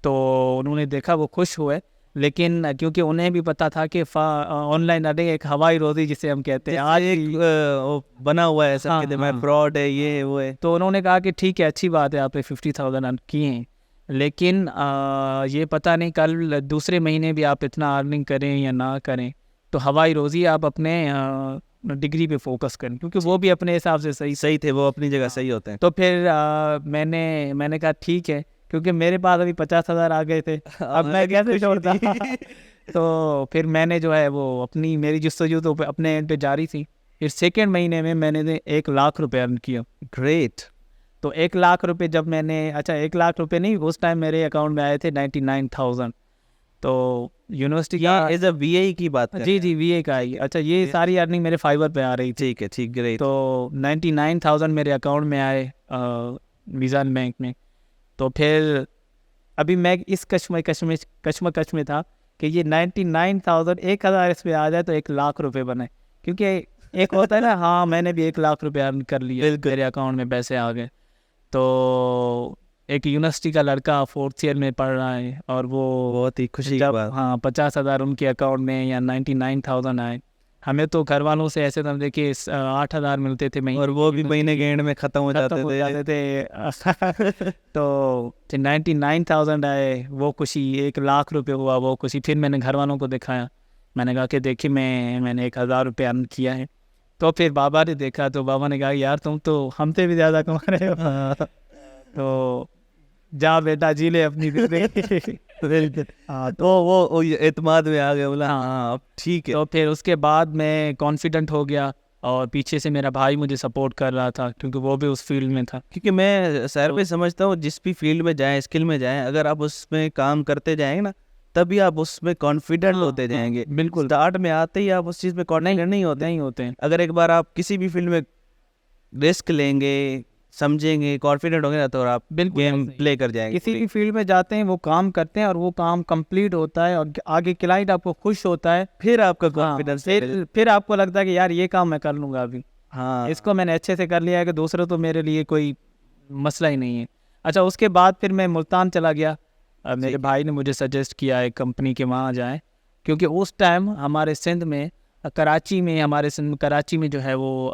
तो उन्होंने देखा, वो खुश हुए, लेकिन क्योंकि उन्हें भी पता था कि ऑनलाइन अर्निंग एक हवाई रोजी जिसे हम कहते हैं आज एक वो बना हुआ है हाँ, सबके दिमाग में, हाँ। फ्रॉड है, ये है वो है। तो उन्होंने कहा कि ठीक है, अच्छी बात है, आपने 50,000 अर्न किए हैं, लेकिन ये पता नहीं कल दूसरे महीने भी आप इतना अर्निंग करें या ना करें, तो हवाई रोज़ी आप अपने डिग्री पे फोकस करें, क्योंकि वो भी अपने हिसाब से सही थे, वो अपनी जगह सही होते हैं। तो फिर मैंने कहा ठीक है, क्योंकि मेरे पास अभी 50,000 आ गए थे, अब मैं कैसे छोड़ता तो फिर मैंने जो है वो अपनी मेरी जस्तजू तो अपने एंड पे जारी थी। फिर सेकेंड महीने में मैंने 1 लाख रुपए अर्न किया। ग्रेट। तो 1 लाख रुपए जब मैंने, अच्छा 1 लाख रुपए नहीं, उस टाइम मेरे अकाउंट में आए थे 99,000। तो यूनिवर्सिटी या एज अ वीए की बात कर जी वीए का आई। अच्छा, ये सारी अर्निंग मेरे फाइबर पे आ रही थी। ठीक है, ठीक, ग्रेट। तो 99,000 मेरे अकाउंट में आए वीज़ा बैंक में। तो फिर अभी मैं इस कश्मकश में था कि ये 99,000 1,000 इस पे आ जाए तो 1 लाख रुपए बने, क्योंकि एक होता है ना, हाँ मैंने भी 1 लाख रुपए अर्न कर लिए, मेरे अकाउंट में पैसे आ गए। तो एक यूनिवर्सिटी का लड़का 4th ईयर में पढ़ रहा है और वो बहुत ही खुशी की जब बात। 50,000 उनके अकाउंट में या 99,000 आए, हमें तो घर वालों से ऐसे समझे कि 8,000 मिलते थे महीने, और वो भी महीने के एंड में खत्म हो जाते थे तो 99,000 आए, वो खुशी। 1 लाख रुपए हुआ, वो खुशी। फिर मैंने घर वालों को दिखाया, मैंने कहा कि देखिए मैंने 1,000 रुपये अर्न किया है। तो फिर बाबा ने देखा, तो बाबा ने कहा यार तुम तो हमसे भी ज़्यादा कमा रहे हो तो जा बेटा जी ले अपनी जिंदगी हाँ, तो वो एतमाद में आ गया, बोला हाँ अब ठीक है। तो फिर उसके बाद मैं कॉन्फिडेंट हो गया, और पीछे से मेरा भाई मुझे सपोर्ट कर रहा था, क्योंकि वो भी उस फील्ड में था। क्योंकि मैं सर पे समझता हूँ, जिस भी फील्ड में जाएं, स्किल में जाएं, अगर आप उसमें काम करते जाएंगे ना, तभी आप उसमें कॉन्फिडेंट होते जाएंगे। बिल्कुल, स्टार्ट में आते ही आप उस चीज़ में कॉन्फिडेंट नहीं होते हैं। अगर एक बार आप किसी भी फील्ड में रिस्क लेंगे, समझेंगे, कॉन्फिडेंट होंगे ना, तो आप बिल्कुल गेम प्ले कर जाएंगे। किसी भी फील्ड में जाते हैं, वो काम करते हैं और वो काम कंप्लीट होता है और आगे क्लाइंट आपको खुश होता है, फिर आपका कॉन्फिडेंस, फिर आपको लगता है कि यार ये काम मैं कर लूँगा अभी, हाँ इसको मैंने अच्छे से कर लिया है कि दूसरा तो मेरे लिए कोई मसला ही नहीं है। अच्छा, उसके बाद फिर मैं मुल्तान चला गया। मेरे भाई ने मुझे सजेस्ट किया एक कंपनी के वहाँ जाएं, क्योंकि उस टाइम हमारे सिंध में कराची में जो है वो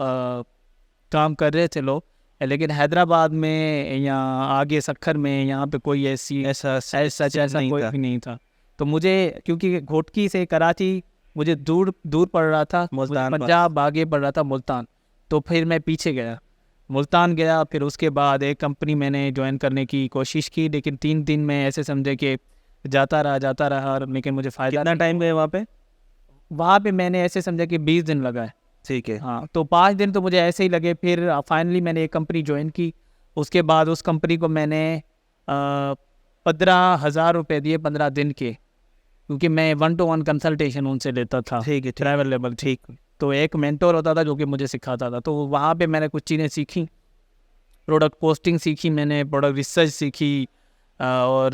काम कर रहे थे लोग, लेकिन हैदराबाद में या आगे सखर में यहाँ पे कोई ऐसा कोई भी नहीं था। तो मुझे, क्योंकि घोटकी से कराची मुझे दूर पड़ रहा था, पंजाब आगे पड़ रहा था मुल्तान, तो फिर मैं पीछे गया, मुल्तान गया। फिर उसके बाद एक कंपनी मैंने ज्वाइन करने की कोशिश की, लेकिन 3 दिन में ऐसे समझे कि जाता रहा, लेकिन मुझे फ़ायदा। कितना टाइम गए वहाँ पे मैंने ऐसे समझा कि 20 दिन लगाए। ठीक है, हाँ, तो 5 दिन तो मुझे ऐसे ही लगे। फिर फाइनली मैंने एक कंपनी ज्वाइन की। उसके बाद उस कंपनी को मैंने 15,000 रुपये दिए 15 दिन के, क्योंकि मैं 1-to-1 कंसल्टेशन उनसे लेता था। ठीक है, ट्रैवल लेवल, ठीक। तो एक मेंटोर होता था जो कि मुझे सिखाता था। तो वहाँ पे मैंने कुछ चीज़ें सीखी, प्रोडक्ट पोस्टिंग सीखी मैंने, प्रोडक्ट रिसर्च सीखी, और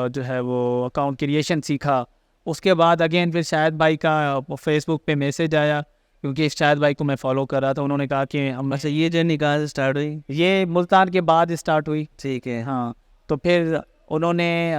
जो है वो अकाउंट क्रिएशन सीखा। उसके बाद अगेन फिर शाहिद भाई का फेसबुक पे मैसेज आया, क्योंकि शाहिद भाई को मैं फॉलो कर रहा था। उन्होंने कहा कि हम, अच्छा ये जर्नी कहाँ से स्टार्ट हुई? ये मुल्तान के बाद स्टार्ट हुई। ठीक है, हाँ, तो फिर उन्होंने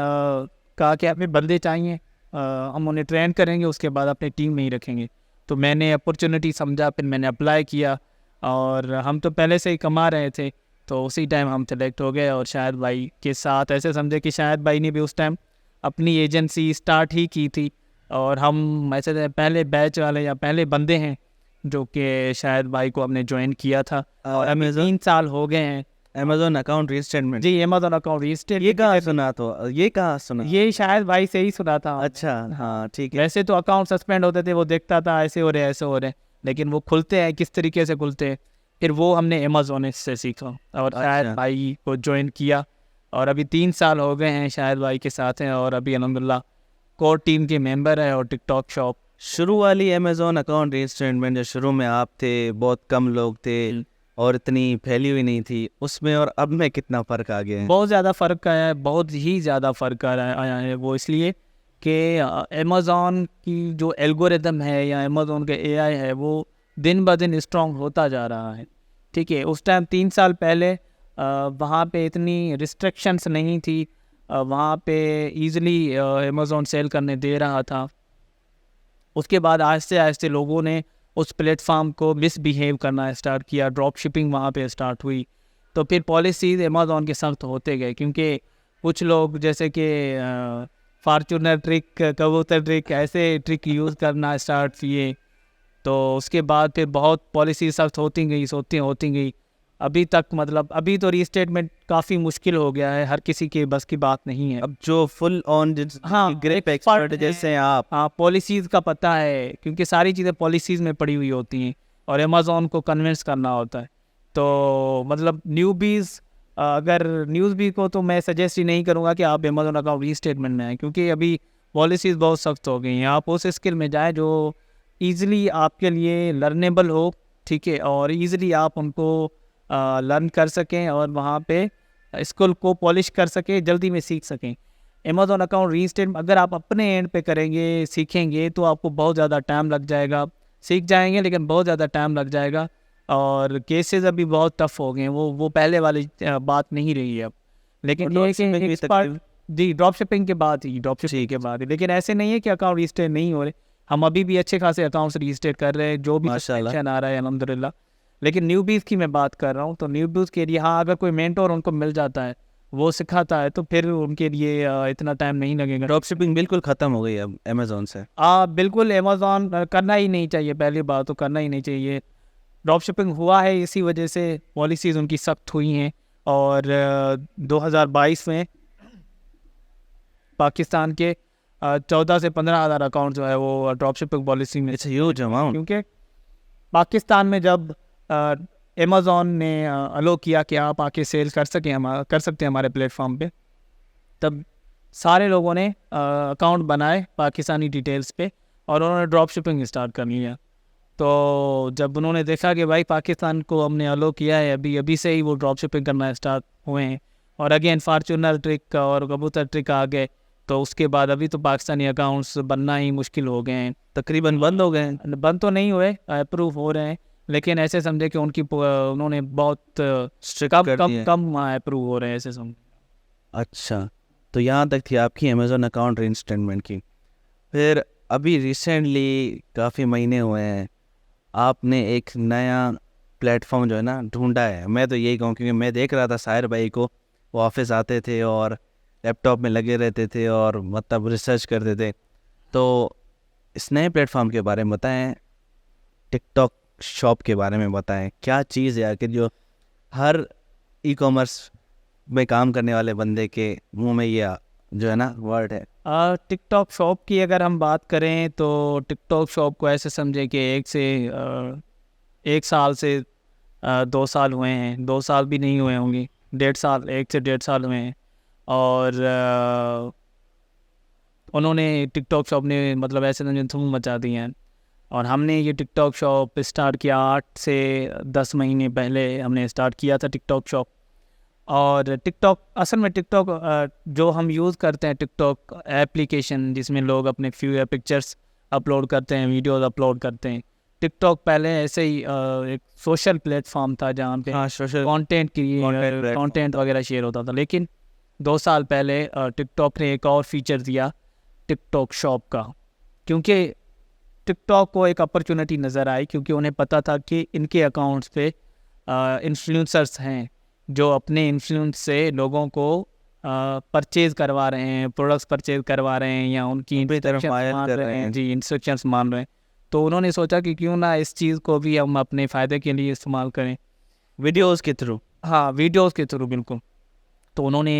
कहा कि हमें बंदे चाहिए, हम उन्हें ट्रेन करेंगे, उसके बाद अपनी टीम में ही रखेंगे। तो मैंने अपॉर्चुनिटी समझा, फिर मैंने अप्लाई किया, और हम तो पहले से ही कमा रहे थे, तो उसी टाइम हम सेलेक्ट हो गए। और शाहिद भाई के साथ ऐसे समझे कि शाहिद भाई ने भी उस टाइम अपनी एजेंसी स्टार्ट ही की थी, और हम ऐसे पहले बैच वाले या पहले बंदे हैं जो कि शायद भाई को हमने ज्वाइन किया था और अभी Amazon 3 साल हो गए हैं। Amazon अकाउंट रीस्टेटमेंट, जी, अमेज़न अकाउंट रजिस्टर ये कहाँ सुना? तो ये कहाँ सुना? ये शायद भाई से ही सुना था। अच्छा, हाँ ठीक है। वैसे तो अकाउंट सस्पेंड होते थे, वो देखता था ऐसे हो रहे ऐसे हो रहे, लेकिन वो खुलते हैं किस तरीके से खुलते हैं, फिर वो हमने अमेज़न से सीखा और शायद अच्छा। भाई को ज्वाइन किया और अभी 3 साल हो गए हैं शायद भाई के साथ हैं और अभी अल्हम्दुलिल्लाह कोर टीम के मेंबर है और टिकटॉक शॉप। शुरू वाली Amazon अकाउंट रीस्टेटमेंट जो शुरू में आप थे, बहुत कम लोग थे और इतनी फैली हुई नहीं थी, उसमें और अब में कितना फ़र्क आ गया है? बहुत ज़्यादा फ़र्क आया है, बहुत ही ज़्यादा फ़र्क आया है। वो इसलिए कि अमेज़न की जो एल्गोरिदम है या अमेज़न के एआई है वो दिन ब दिन स्ट्रॉन्ग होता जा रहा है। ठीक है, उस टाइम 3 साल पहले वहाँ पे इतनी रिस्ट्रिक्शंस नहीं थी, वहाँ पे ईज़िली अमेज़न सेल करने दे रहा था। उसके बाद आहिस्ते आहिस्ते लोगों ने उस प्लेटफॉर्म को मिसबिहेव करना स्टार्ट किया, ड्रॉप शिपिंग वहाँ पे स्टार्ट हुई, तो फिर पॉलिसीज़ अमेज़न के सख्त होते गए क्योंकि कुछ लोग जैसे कि फार्चूनर ट्रिक, कबूतर ट्रिक, ऐसे ट्रिक यूज़ करना स्टार्ट किए। तो उसके बाद फिर बहुत पॉलिसी सख्त होती गई। अभी तक मतलब अभी तो रीस्टेटमेंट काफ़ी मुश्किल हो गया है, हर किसी के बस की बात नहीं है। अब जो फुल ऑन हाँ, ग्रिप expert एक्सपर्ट हैं। जैसे हैं आप, हाँ, पॉलिसीज़ का पता है क्योंकि सारी चीज़ें पॉलिसीज़ में पड़ी हुई होती हैं और अमेज़न को कन्विंस करना होता है। तो मतलब न्यूबीज़, अगर न्यूज़बी को तो मैं सजेस्ट ही नहीं करूँगा कि आप अमेज़न अकाउंट रीस्टेटमेंट में आएँ क्योंकि अभी पॉलिसीज़ बहुत सख्त हो गई हैं। आप उस स्किल में जाएँ जो ईज़िली आपके लिए लर्नेबल हो, ठीक है, और ईज़िली आप उनको लर्न कर सकें और वहाँ पे स्किल को पॉलिश कर सकें, जल्दी में सीख सकें। अमेज़न अकाउंट रीस्टेट अगर आप अपने एंड पे करेंगे, सीखेंगे तो आपको बहुत ज़्यादा टाइम लग जाएगा। सीख जाएँगे लेकिन बहुत ज़्यादा टाइम लग जाएगा और केसेस अभी बहुत टफ हो गए हैं, वो पहले वाली बात नहीं रही है अब। लेकिन और ये dropshipping कि भी एक्सपर्ट जी, ड्रॉप शिपिंग के बाद ही, ड्रॉप शिपिंग ठीक के है। बाद ही। लेकिन ऐसे नहीं है कि अकाउंट रीस्टेट नहीं हो रहे, हम अभी भी अच्छे खासे अकाउंट्स रीस्टेट कर रहे हैं, जो भी माशाल्लाह। सब्सक्रिप्शन आ रहा है अल्हम्दुलिल्लाह। लेकिन न्यूबीज़ की मैं बात कर रहा हूँ, तो न्यूबीज़ के लिए हाँ, अगर कोई मेंटर उनको मिल जाता है, वो सिखाता है तो फिर उनके लिए इतना टाइम नहीं लगेगा। ड्रॉप शिपिंग बिल्कुल ख़त्म हो गई अब Amazon से। बिल्कुल अमेज़न करना ही नहीं चाहिए, पहली बात तो करना ही नहीं चाहिए। ड्रॉप शिपिंग हुआ है इसी वजह से पॉलिसीज़ उनकी सख्त हुई हैं और 2022 में पाकिस्तान के 14 से 15 हज़ार अकाउंट जो है वो ड्रॉप शिपिंग पॉलिसी में, इट्स ह्यूज अमाउंट। क्योंकि पाकिस्तान में जब अमेज़न ने अलो किया कि आप आके सेल कर सकते हैं हमारे प्लेटफॉर्म पे, तब सारे लोगों ने अकाउंट बनाए पाकिस्तानी डिटेल्स पे और उन्होंने ड्रॉप शिपिंग स्टार्ट कर लिया। तो जब उन्होंने देखा कि भाई पाकिस्तान को हमने अलो किया है, अभी से ही वो ड्रॉप शिपिंग करना स्टार्ट हुए हैं और अगेन फार्चूनर ट्रिक और कबूतर ट्रिक आ गए, तो उसके बाद अभी तो पाकिस्तानी अकाउंट्स बनना ही मुश्किल हो गए हैं। तकरीबन बंद हो गए हैं। बंद तो नहीं हुए, अप्रूव हो रहे हैं, लेकिन ऐसे समझे कि उन्होंने बहुत स्ट्रिक्ट कम कर कम दिए। कम अप्रूव हो रहे हैं ऐसे समझे। अच्छा, तो यहाँ तक थी आपकी Amazon अकाउंट रीइंस्टेटमेंट की। फिर अभी रिसेंटली काफ़ी महीने हुए हैं, आपने एक नया प्लेटफॉर्म जो है ना ढूंढा है। मैं तो यही कहूँ क्योंकि मैं देख रहा था साहिर भाई को, वो ऑफिस आते थे और लैपटॉप में लगे रहते थे और मतलब रिसर्च करते थे। तो इस नए प्लेटफॉर्म के बारे में बताएं, टिकटॉक शॉप के बारे में बताएं। क्या चीज़ है आखिर जो हर ई कॉमर्स में काम करने वाले बंदे के मुंह में ये जो है ना वर्ड है? टिकटॉक शॉप की अगर हम बात करें तो टिकटॉक शॉप को ऐसे समझे कि एक साल से 2 साल हुए हैं, 2 साल भी नहीं हुए होंगे, 1.5 साल, 1 से 1.5 साल हुए हैं। और उन्होंने टिकटॉक शॉप ने मतलब ऐसे समझे धूम मचा दी है और हमने ये टिकटॉक शॉप स्टार्ट किया 8 से 10 महीने पहले हमने स्टार्ट किया था टिकटॉक शॉप। और टिकटॉक असल में टिकटॉक जो हम यूज़ करते हैं, टिकटॉक एप्लीकेशन जिसमें लोग अपने फ्यू पिक्चर्स अपलोड करते हैं, वीडियोस अपलोड करते हैं। टिकटॉक पहले ऐसे ही एक सोशल प्लेटफॉर्म था जहाँ पे हाँ, सोशल कंटेंट platform वगैरह शेयर होता था। लेकिन 2 साल पहले टिकटॉक ने एक और फीचर दिया टिकटॉक शॉप का, क्योंकि टिकटॉक को एक अपॉर्चुनिटी नज़र आई, क्योंकि उन्हें पता था कि इनके अकाउंट्स पे इन्फ्लुएंसर्स हैं जो अपने इन्फ्लुएंस से लोगों को परचेज करवा रहे हैं, प्रोडक्ट्स परचेज करवा रहे हैं या उनकी अपनी तरफ इंस्ट्रक्शंस मायल मान कर रहे रहे हैं। हैं। जी, इंस्ट्रक्शंस मान रहे हैं। तो उन्होंने सोचा कि क्यों ना इस चीज़ को भी हम अपने फ़ायदे के लिए इस्तेमाल करें। वीडियोस के थ्रू? हाँ, वीडियोस के थ्रू, बिल्कुल। तो उन्होंने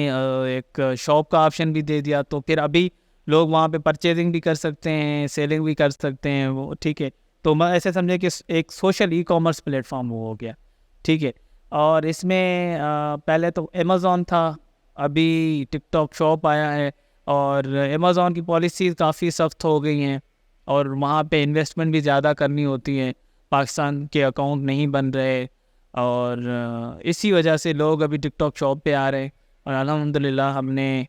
एक शॉप का ऑप्शन भी दे दिया, तो फिर अभी लोग वहाँ पे परचेजिंग भी कर सकते हैं, सेलिंग भी कर सकते हैं, वो ठीक है। तो मैं ऐसे समझे कि एक सोशल ई कॉमर्स प्लेटफॉर्म वो हो गया, ठीक है। और इसमें पहले तो अमेज़ॉन था, अभी टिकटॉक शॉप आया है, और अमेज़ॉन की पॉलिसीज़ काफ़ी सख्त हो गई हैं, और वहाँ पे इन्वेस्टमेंट भी ज़्यादा करनी होती है, पाकिस्तान के अकाउंट नहीं बन रहे, और इसी वजह से लोग अभी टिकटॉक शॉप पे आ रहे हैं। और अल्हम्दुलिल्लाह हमने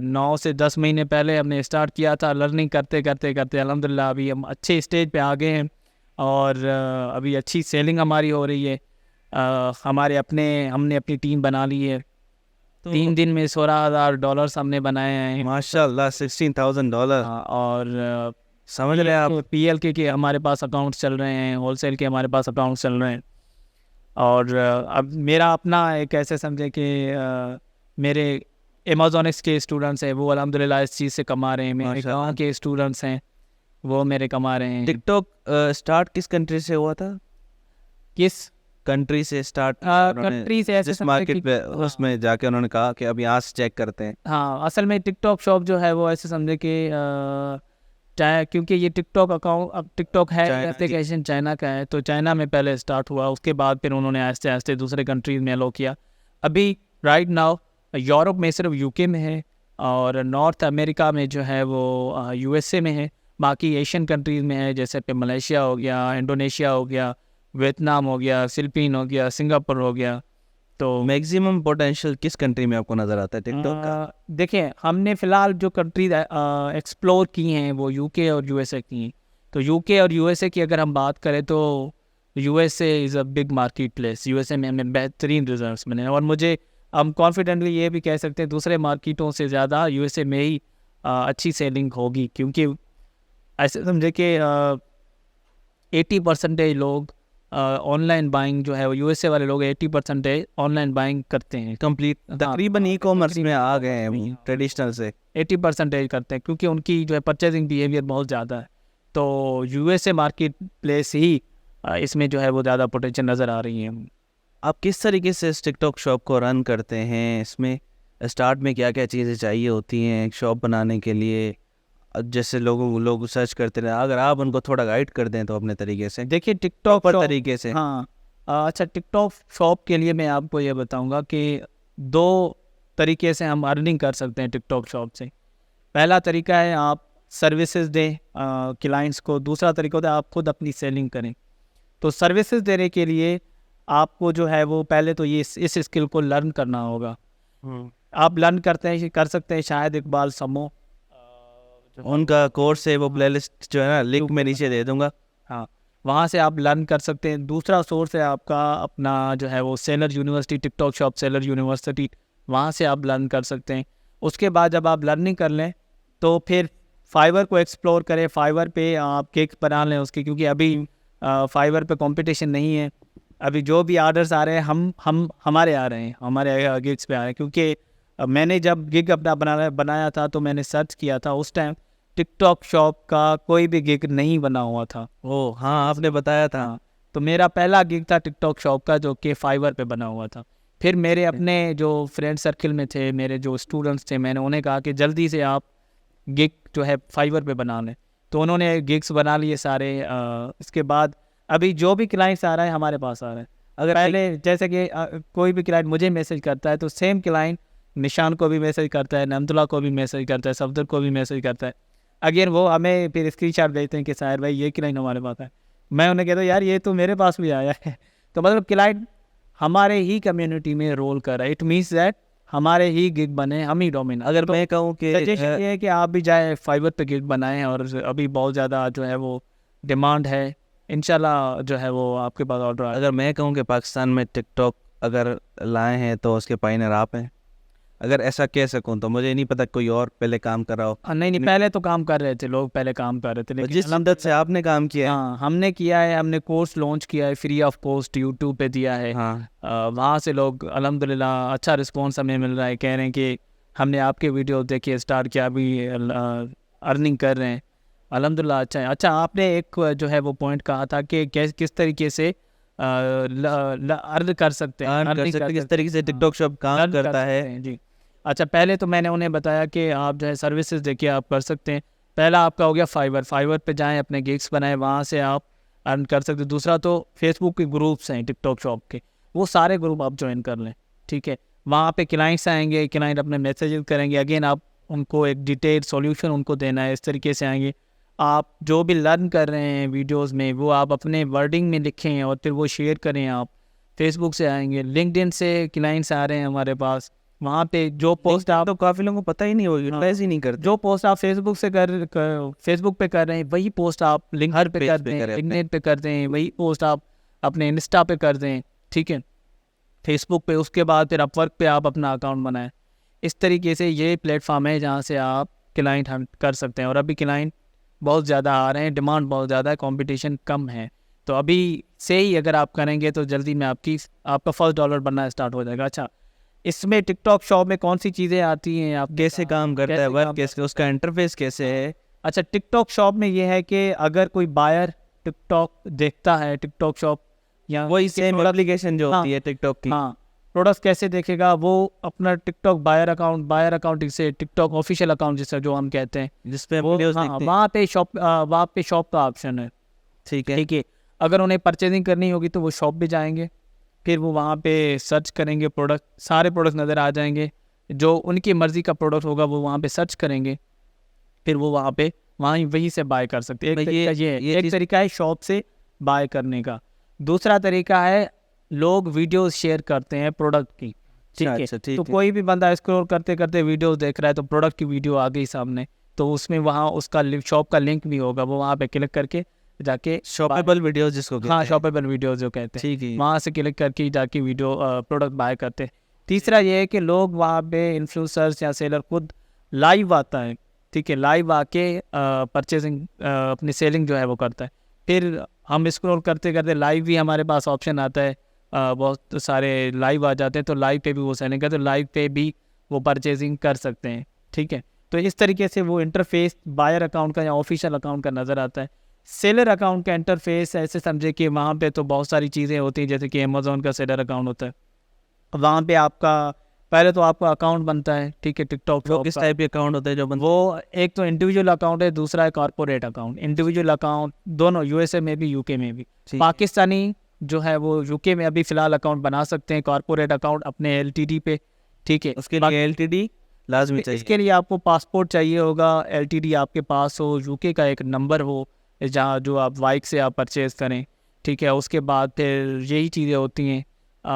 9 से 10 महीने पहले हमने स्टार्ट किया था, लर्निंग करते करते करते अल्हम्दुलिल्लाह अभी हम अच्छे स्टेज पे आ गए हैं, और अभी अच्छी सेलिंग हमारी हो रही है। हमने अपनी टीम बना ली है। तो 3 दिन में $16,000 हमने बनाए हैं। माशाल्लाह $16,000। हाँ, और समझ रहे हैं आप? PLK के हमारे पास अकाउंट्स चल रहे हैं, होलसेल के हमारे पास अकाउंट्स चल रहे हैं। और अब मेरा अपना एक ऐसे समझे कि मेरे अमेज़ॉनिक्स के स्टूडेंट्स हैं, वो अल्हम्दुलिल्लाह इस चीज़ से कमा रहे हैं। मेरे माशाल्लाह। गाँव के स्टूडेंट्स हैं, वो मेरे कमा रहे हैं। टिकटॉक स्टार्ट किस कंट्री से हुआ था? किस कंट्री से स्टार्ट कंट्री से ऐसे जिस समझे मार्केट कि पे उसमें जाके उन्होंने कहा कि अब यहाँ से चेक करते हैं। हाँ, असल में टिकटॉक शॉप जो है वो ऐसे समझे कि क्योंकि ये टिकटॉक अकाउंट, अब टिकटॉक है चाइना की। एप्लीकेशन चाइना का है, तो चाइना में पहले स्टार्ट हुआ, उसके बाद फिर उन्होंने आहिस्ते आहिस्ते दूसरे कंट्रीज में अलो किया। अभी राइट नाउ यूरोप में सिर्फ यूके में है, और नॉर्थ अमेरिका में जो है वो USA में है। बाकी एशियन कंट्रीज़ में है, जैसे कि मलेशिया हो गया, इंडोनेशिया हो गया, वियतनाम हो गया, फिलिपीन हो गया, सिंगापुर हो गया। तो मैक्सिमम पोटेंशियल किस कंट्री में आपको नजर आता है टिकटॉक का? देखिए, हमने फ़िलहाल जो कंट्रीज एक्सप्लोर की हैं वो UK और USA की हैं। तो UK और USA की अगर हम बात करें तो USA is a big market place. USA में हमने बेहतरीन रिजल्ट्स मिले हैं, और मुझे हम कॉन्फिडेंटली ये भी कह सकते हैं दूसरे मार्केटों से ज़्यादा USA में ही अच्छी सेलिंग होगी, क्योंकि ऐसे समझे कि 80% लोग ऑनलाइन बाइंग जो है वो USA वाले लोग 80% ऑनलाइन बाइंग करते हैं। कंप्लीट तकरीबन ई कॉमर्स में आ गए हैं ट्रेडिशनल से। 80% करते हैं, क्योंकि उनकी जो है परचेजिंग बिहेवियर बहुत ज़्यादा है। तो USA मार्केट प्लेस ही इसमें जो है वो ज़्यादा पोटेंशियल नज़र आ रही है। आप किस तरीके से इस टिकटॉक शॉप को रन करते हैं? इसमें स्टार्ट में क्या क्या चीज़ें चाहिए होती हैं एक शॉप बनाने के लिए? जैसे लोग सर्च करते रहे, अगर आप उनको थोड़ा गाइड कर दें तो अपने तरीके से, देखिए, टिकटॉक प्रॉपर तरीके से। हाँ, अच्छा, टिकटॉक शॉप के लिए मैं आपको ये बताऊंगा कि 2 तरीके से हम अर्निंग कर सकते हैं टिकटॉक शॉप से। पहला तरीका है आप सर्विसेज दें क्लाइंट्स को, दूसरा तरीका होता है आप खुद अपनी सेलिंग करें। तो सर्विसेज देने के लिए आपको जो है वो पहले तो ये इस स्किल को लर्न करना होगा। आप लर्न कर सकते हैं शायद इकबाल समो, उनका कोर्स है, वो प्लेलिस्ट जो है ना लिंक में नीचे दे दूंगा। हाँ, वहाँ से आप लर्न कर सकते हैं। दूसरा सोर्स है आपका अपना जो है वो seller university, TikTok shop seller university, वहाँ से आप लर्न कर सकते हैं। उसके बाद जब आप लर्निंग कर लें तो फिर फाइवर को एक्सप्लोर करें। फाइवर पे आप गिग्स बना लें उसके, क्योंकि अभी फाइवर पे कंपटीशन नहीं है। अभी जो भी आर्डर्स आ रहे हैं हम हमारे आ रहे हैं, हमारे गिग्स पे आ रहे हैं, क्योंकि मैंने जब गिग अपना बनाया था तो मैंने सर्च किया था, उस टाइम टिकटॉक शॉप का कोई भी गिग नहीं बना हुआ था। ओह हाँ, आपने बताया था। हाँ, तो मेरा पहला गिग था टिकटॉक शॉप का, जो कि फाइवर पे बना हुआ था। फिर मेरे अपने जो फ्रेंड सर्किल में थे, मेरे जो स्टूडेंट्स थे, मैंने उन्हें कहा कि जल्दी से आप गिग जो है फाइवर पे बना लें। तो उन्होंने गिग्स बना लिए सारे। इसके बाद अभी जो भी क्लाइंट्स आ रहा है हमारे पास आ रहा है। अगर पहले जैसे कि कोई भी क्लाइंट मुझे मैसेज करता है तो सेम क्लाइंट निशान को भी मैसेज करता है, नमतुल्ला को भी मैसेज करता है, सफदर को भी मैसेज करता है। अगेन वो हमें फिर स्क्रीनशॉट देते हैं कि साहिर भाई ये क्लाइंट हमारे पास है। मैं उन्हें कहता हूँ यार ये तो मेरे पास भी आया है। तो मतलब क्लाइंट हमारे ही कम्युनिटी में रोल कर रहा है। इट मीन्स दैट हमारे ही गिग बने, हम ही डोमिन। अगर मैं कहूँ कि सजेशन ये है कि आप भी जाए फाइवर पे गिग बनाएं, और अभी बहुत ज़्यादा जो है वो डिमांड है। इंशाल्लाह जो है वो आपके पास ऑर्डर आए। अगर मैं कहूँ कि पाकिस्तान में टिकटॉक अगर लाए हैं तो उसके पायनियर आप हैं, अगर ऐसा कह सकूँ तो। मुझे नहीं पता कोई और पहले काम कर रहा हो। नहीं, पहले तो काम कर रहे थे लोग, पहले काम कर रहे थे, लेकिन जिस शिद्दत से आपने काम किया है। हाँ, हमने किया है। हमने कोर्स लॉन्च किया है फ्री ऑफ कॉस्ट, यूट्यूब पे दिया है। हाँ, वहाँ से लोग अल्हम्दुलिल्लाह अच्छा रिस्पॉन्स हमें मिल रहा है। कह रहे हैं कि हमने आपके वीडियो देखे स्टार्ट किया, अभी अर्निंग कर रहे हैं। अल्हम्दुलिल्लाह अच्छा है। अच्छा, आपने एक जो है वो पॉइंट कहा था कि किस तरीके से अर्न कर सकते हैं, अर्न कर अर्निंग सकते हैं, किस सकते तरीके से हैं, टिकटॉक शॉप काम अर्न कर करता है। सकते हैं जी। अच्छा, पहले तो मैंने उन्हें बताया कि आप जो है सर्विसेज देखिए आप कर सकते हैं। पहला आपका हो गया फाइवर पे जाएं, अपने गिग्स बनाएं, वहाँ से आप अर्न कर सकते हैं। दूसरा तो फेसबुक के ग्रुप्स हैं टिकटॉक शॉप के, वो सारे ग्रुप आप ज्वाइन कर लें, ठीक है। वहाँ पे क्लाइंट्स आएंगे, क्लाइंट अपने मैसेजेस करेंगे, अगेन आप उनको एक डिटेल सॉल्यूशन उनको देना है, इस तरीके से आएंगे। आप जो भी लर्न कर रहे हैं वीडियोस में वो आप अपने वर्डिंग में लिखें और फिर वो शेयर करें। आप फेसबुक से आएंगे, लिंक्डइन से क्लाइंट्स आ रहे हैं हमारे पास, वहाँ पे जो पोस्ट आप तो काफी लोगों को पता ही नहीं होगी, यूटिलाइज ही नहीं करते। जो पोस्ट आप फेसबुक से फेसबुक पे कर रहे हैं वही पोस्ट आप लिंक्डइन पे कर दें, लिंक्डइन पे कर दें, वही पोस्ट आप अपने इंस्टा पे कर दें, ठीक है, फेसबुक पे। उसके बाद फिर अपवर्क पे आप अपना अकाउंट बनाएं। इस तरीके से ये प्लेटफॉर्म है जहाँ से आप क्लाइंट हम कर सकते हैं। और अभी क्लाइंट बहुत ज़्यादा आ रहे हैं, डिमांड बहुत ज़्यादा है, कंपटीशन कम है। तो अभी से ही अगर आप करेंगे तो जल्दी में आपका फर्स्ट डॉलर बनना स्टार्ट हो जाएगा। अच्छा, इसमें टिकटॉक शॉप में कौन सी चीज़ें आती हैं, आप कैसे काम करता है, वर्क कैसे, उसका इंटरफेस कैसे है? अच्छा, टिकटॉक शॉप में ये है कि अगर कोई बायर टिकटॉक देखता है, टिकटॉक शॉप या वही सेम एप्लीकेशन जो होती है टिकटॉक की, हाँ, प्रोडक्ट्स कैसे देखेगा वो अपना टिकटॉक बायर अकाउंट से टिकटॉक ऑफिशियल अकाउंट जिससे जो हम कहते हैं, जिसपे वो वीडियोस देखते हैं। वहाँ पे शॉप का ऑप्शन है, ठीक है। ठीक है। अगर उन्हें परचेजिंग करनी होगी तो वो शॉप पे जाएंगे, फिर वो वहाँ पे सर्च करेंगे, प्रोडक्ट सारे प्रोडक्ट नज़र आ जाएंगे, जो उनकी मर्ज़ी का प्रोडक्ट होगा वो वहाँ पे सर्च करेंगे, फिर वो वहीं से बाय कर सकते हैं। एक तरीका ये है, एक तरीका है शॉप से बाय करने का। दूसरा तरीका है लोग वीडियोस शेयर करते हैं प्रोडक्ट की, ठीक है। तो कोई भी बंदा स्क्रॉल करते करते वीडियोस देख रहा है तो प्रोडक्ट की वीडियो आ गई सामने, तो उसमें वहाँ उसका शॉप का लिंक भी होगा, वो वहाँ पे क्लिक करके जाके शॉपेबल वीडियोस जिसको कहते हैं। शॉपेबल वीडियोस जो कहते हैं, ठीक है, वहाँ से क्लिक करके जाके वीडियो प्रोडक्ट बाय करते हैं। तीसरा ये है कि लोग वहाँ पे इन्फ्लुएंसर्स या सेलर खुद लाइव आता है, ठीक है, लाइव आके परचेजिंग अपनी सेलिंग जो है वो करता है। फिर हम स्क्रॉल करते करते लाइव भी हमारे पास ऑप्शन आता है, बहुत सारे लाइव आ जाते हैं, तो लाइव पे भी वो सेलिंग करते, तो लाइव पे भी वो परचेजिंग कर सकते हैं, ठीक है। तो इस तरीके से वो इंटरफेस बायर अकाउंट का या ऑफिशियल अकाउंट का नज़र आता है। सेलर अकाउंट का इंटरफेस ऐसे समझे कि वहाँ पे तो बहुत सारी चीज़ें होती हैं, जैसे कि अमेज़ॉन का सेलर अकाउंट होता है, वहाँ पे आपका पहले तो आपका अकाउंट बनता है, ठीक है, टिकटॉक वो किस टाइप के अकाउंट होते हैं जो बनते हैं? वो एक तो इंडिविजुअल अकाउंट है, दूसरा है कॉर्पोरेट अकाउंट। इंडिविजुअल अकाउंट दोनों यूएसए में भी यूके में भी, पाकिस्तानी जो है वो यूके में अभी फ़िलहाल अकाउंट बना सकते हैं, कॉर्पोरेट अकाउंट अपने एलटीडी पे, ठीक है। उसके लिए एलटीडी लाजमी चाहिए। इसके लिए आपको पासपोर्ट चाहिए होगा, एलटीडी आपके पास हो, यूके का एक नंबर हो जहाँ जो आप वाइक से आप परचेज़ करें, ठीक है। उसके बाद फिर यही चीज़ें होती हैं,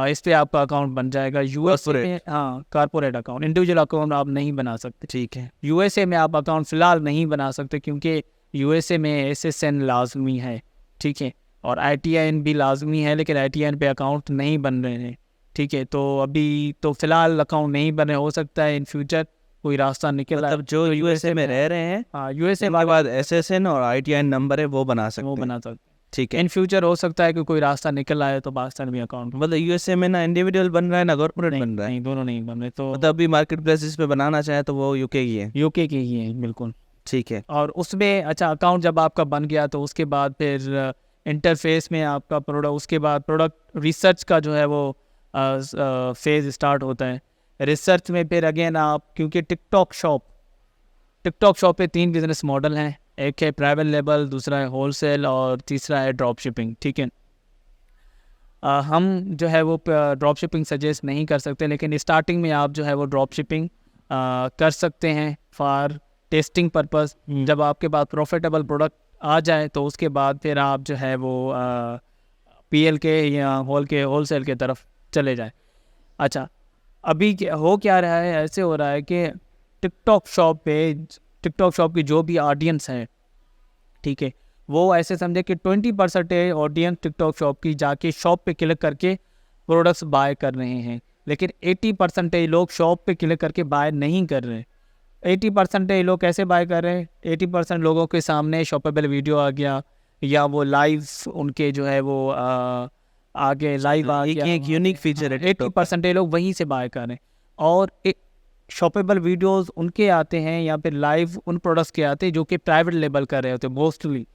इस पे आपका अकाउंट बन जाएगा। यूएसए में हाँ कॉर्पोरेट अकाउंट, इंडिविजुअल अकाउंट आप नहीं बना सकते, ठीक है। यूएसए में आप अकाउंट फ़िलहाल नहीं बना सकते क्योंकि यूएसए में एसएसएन लाजमी है, ठीक है, और आईटीआईएन भी लाजमी है, लेकिन आईटीआईएन पे अकाउंट नहीं बन रहे हैं, ठीक है। तो अभी तो फ़िलहाल अकाउंट नहीं बने, हो सकता है इन फ्यूचर कोई रास्ता निकल, मतलब जो यूएसए में रह रहे हैं, हाँ यूएसए के बाद एसएसएन और आईटीआईएन नंबर है वो बना सकते हैं, ठीक है। इन फ्यूचर हो सकता है कि कोई रास्ता निकल आए तो पाकिस्तान भी अकाउंट, मतलब यूएसए में ना इंडिविजुअल बन रहा है ना कॉर्पोरेट बन रहा है, नहीं दोनों नहीं बन रहे। तो मतलब अभी मार्केट प्लेसेस पे बनाना चाहे तो वो यूके की है, यूके की ही है बिल्कुल, ठीक है। और उसमें अच्छा अकाउंट जब आपका बन गया तो उसके बाद फिर इंटरफेस में आपका प्रोडक्ट, उसके बाद प्रोडक्ट रिसर्च का जो है वो फेज स्टार्ट होता है। रिसर्च में फिर अगेन आप, क्योंकि टिकटॉक शॉप पे 3 बिजनेस मॉडल हैं, एक है प्राइवेट लेबल, दूसरा है होलसेल और तीसरा है ड्रॉप शिपिंग, ठीक है। हम जो है वो ड्रॉप शिपिंग सजेस्ट नहीं कर सकते, लेकिन स्टार्टिंग में आप जो है वो ड्रॉप शिपिंग कर सकते हैं फॉर टेस्टिंग पर्पस। जब आपके पास प्रॉफिटेबल प्रोडक्ट आ जाए तो उसके बाद फिर आप जो है वो पीएल के या होलसेल के तरफ चले जाएं। अच्छा, अभी क्या रहा है, ऐसे हो रहा है कि टिकटॉक शॉप की जो भी ऑडियंस है, ठीक है, वो ऐसे समझे कि 20% ऑडियंस टिकटॉक शॉप की जाके शॉप पे क्लिक करके प्रोडक्ट्स बाय कर रहे हैं, लेकिन 80% लोग शॉप पे क्लिक करके बाय नहीं कर रहे हैं। 80% लोग कैसे बाय कर रहे हैं? 80% लोगों के सामने शॉपेबल वीडियो आ गया, या वो लाइव उनके जो है वो आगे लाइव आ गया, एक यूनिक फीचर है। 80% लोग वहीं से बाय कर रहे हैं, और शॉपेबल वीडियोस उनके आते हैं या फिर लाइव उन प्रोडक्ट्स के आते हैं जो कि प्राइवेट लेबल कर रहे होते हैं मोस्टली।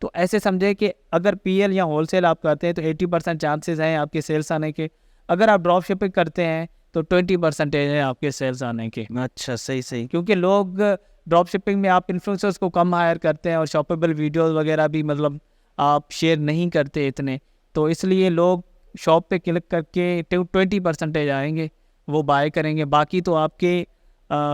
तो ऐसे समझे कि अगर पीएल या होलसेल आप करते हैं तो 80% चांसेस हैं आपके सेल्स आने के। अगर आप ड्रॉप शिपिंग करते हैं तो 20% है आपके सेल्स आने के। अच्छा, सही सही। क्योंकि लोग ड्रॉप शिपिंग में आप इन्फ्लुएंसर्स को कम हायर करते हैं और शॉपेबल वीडियोस वगैरह भी मतलब आप शेयर नहीं करते इतने, तो इसलिए लोग शॉप पे क्लिक करके 20% आएंगे, वो बाय करेंगे। बाकी तो आपके